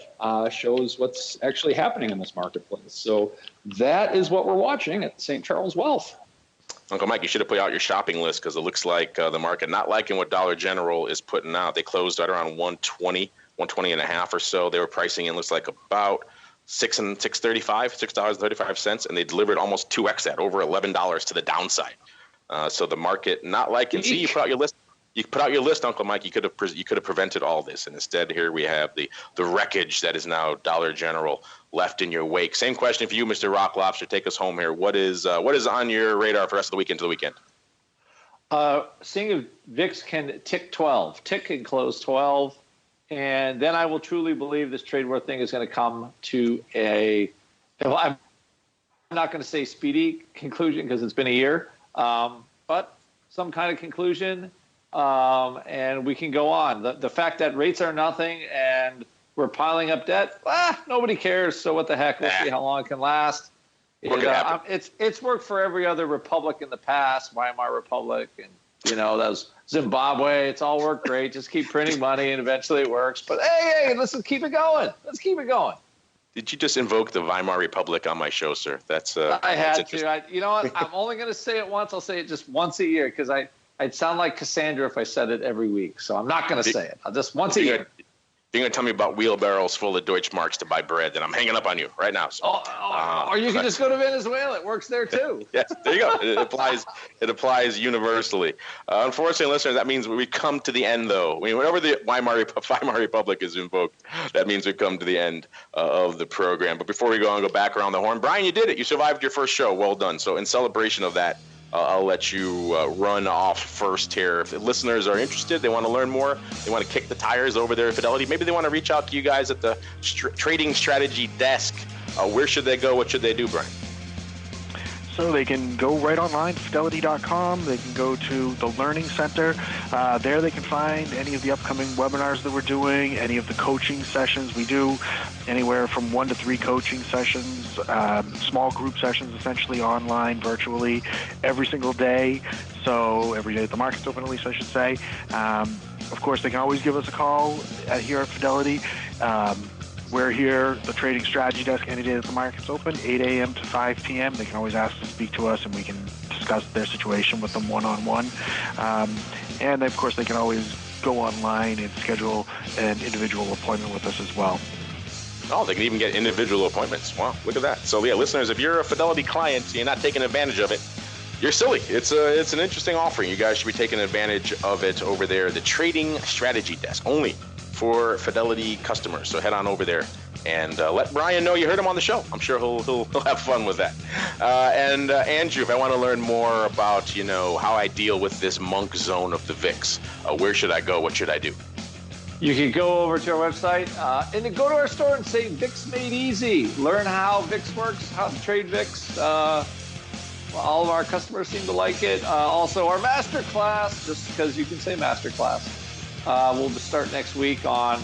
shows what's actually happening in this marketplace. So that is what we're watching at St. Charles Wealth. Uncle Mike, you should have put out your shopping list, because it looks like the market not liking what Dollar General is putting out. They closed right around 120 and a half or so. They were pricing in, looks like about $6.35, and they delivered almost 2x that, over $11 to the downside. So the market not liking. See, you put out your list. You put out your list, Uncle Mike. You could have prevented all this, and instead here we have the wreckage that is now Dollar General left in your wake. Same question for you, Mr. Rock Lobster. Take us home here. What is on your radar for the rest of the week into the weekend? Seeing if VIX can tick 12, tick and close 12, and then I will truly believe this trade war thing is going to come to a. I'm not going to say speedy conclusion because it's been a year. But some kind of conclusion, and we can go on. The fact that rates are nothing and we're piling up debt, nobody cares. So what the heck? We'll see how long it can last. It's worked for every other republic in the past, Weimar Republic, and that was Zimbabwe. It's all worked great. Just keep printing money, and eventually it works. But hey, let's keep it going. Let's keep it going. Did you just invoke the Weimar Republic on my show, sir? I had to. You know what? I'm only going to say it once. I'll say it just once a year, because I'd sound like Cassandra if I said it every week. So I'm not going to say it. I'll just once a year. You're going to tell me about wheelbarrows full of Deutschmarks to buy bread, then I'm hanging up on you right now. So. Or you can just go to Venezuela. It works there too. Yes, there you go. It applies universally. Unfortunately, listeners, that means we come to the end, though. Whenever the Weimar Republic is invoked, that means we come to the end of the program. But before we go and go back around the horn, Brian, you did it. You survived your first show. Well done. So in celebration of that, I'll let you run off first here. If the listeners are interested, they want to learn more, they want to kick the tires over there at Fidelity, maybe they want to reach out to you guys at the trading strategy desk. Where should they go? What should they do, Brian? So they can go right online, Fidelity.com. They can go to the Learning Center. There they can find any of the upcoming webinars that we're doing, any of the coaching sessions we do, anywhere from 1 to 3 coaching sessions, small group sessions, essentially online, virtually, every single day. So every day the market's open, at least I should say. Of course, they can always give us a call here at Fidelity. We're here, the trading strategy desk, any day that the market's open, 8 a.m. to 5 p.m. They can always ask to speak to us, and we can discuss their situation with them one-on-one. And, of course, they can always go online and schedule an individual appointment with us as well. Oh, they can even get individual appointments. Wow, look at that. So, yeah, listeners, if you're a Fidelity client and you're not taking advantage of it, you're silly. It's an interesting offering. You guys should be taking advantage of it over there. The Trading Strategy Desk, only for Fidelity customers. So head on over there and let Brian know you heard him on the show. I'm sure he'll have fun with that. And Andrew, if I want to learn more about how I deal with this monk zone of the VIX, where should I go? What should I do? You can go over to our website and then go to our store and say VIX Made Easy. Learn how VIX works, how to trade VIX. All of our customers seem to like it. Also, our master class, just because you can say master class. We'll start next week on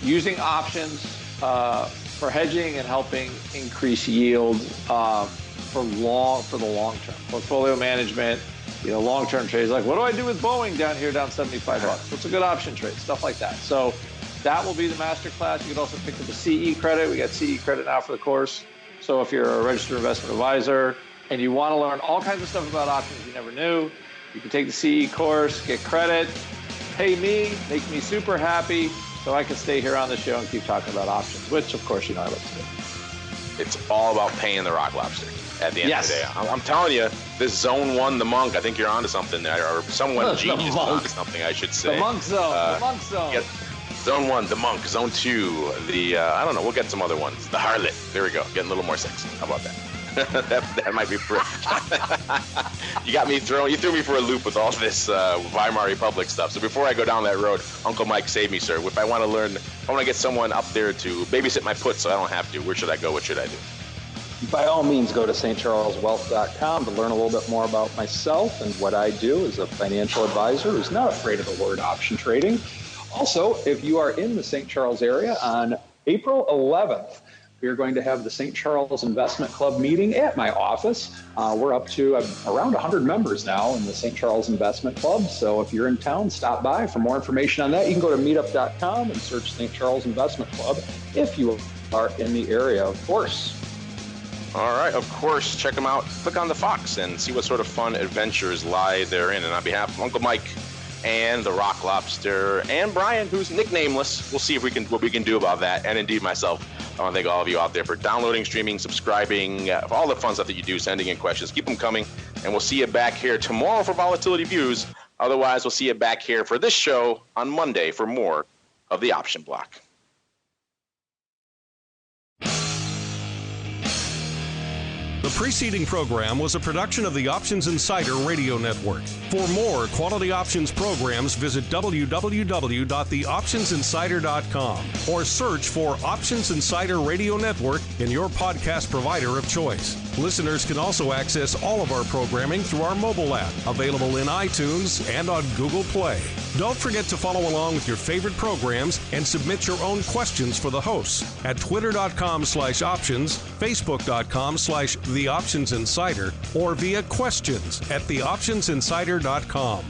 using options for hedging and helping increase yield for the long term. Portfolio management, long-term trades. Like, what do I do with Boeing down $75? What's a good option trade? Stuff like that. So that will be the master class. You can also pick up the CE credit. We got CE credit now for the course. So if you're a registered investment advisor and you want to learn all kinds of stuff about options you never knew, you can take the CE course, get credit, pay me, make me super happy, so I can stay here on the show and keep talking about options, which, of course, I love to do. It's all about paying the Rock Lobster at the end of the day. I'm telling you, this Zone 1, the monk, I think you're onto something there, or someone genius onto something, I should say. The monk zone, the monk zone. Yeah, Zone 1, the monk. Zone 2, the, I don't know, we'll get some other ones. The harlot. There we go. Getting a little more sexy. How about that? that might be you threw me for a loop with all this Weimar Republic stuff. So before I go down that road, Uncle Mike, save me, sir. If I want to get someone up there to babysit my puts so I don't have to, where should I go? What should I do? By all means, go to stcharleswealth.com to learn a little bit more about myself and what I do as a financial advisor who's not afraid of the word option trading. Also, if you are in the St. Charles area on April 11th, we are going to have the St. Charles Investment Club meeting at my office. We're up to around 100 members now in the St. Charles Investment Club. So if you're in town, stop by. For more information on that, you can go to meetup.com and search St. Charles Investment Club if you are in the area, of course. All right, of course, check them out. Click on the Fox and see what sort of fun adventures lie therein. And on behalf of Uncle Mike and the Rock Lobster and Brian, who's nicknameless, we'll see what we can do about that. And indeed myself, I want to thank all of you out there for downloading, streaming, subscribing, for all the fun stuff that you do, sending in questions. Keep them coming, and we'll see you back here tomorrow for Volatility Views. Otherwise, we'll see you back here for this show on Monday for more of the Option Block. The preceding program was a production of the Options Insider Radio Network. For more quality options programs, visit www.theoptionsinsider.com or search for Options Insider Radio Network in your podcast provider of choice. Listeners can also access all of our programming through our mobile app, available in iTunes and on Google Play. Don't forget to follow along with your favorite programs and submit your own questions for the hosts at twitter.com/options, facebook.com/theoptionsinsider, or via questions at theoptionsinsider.com.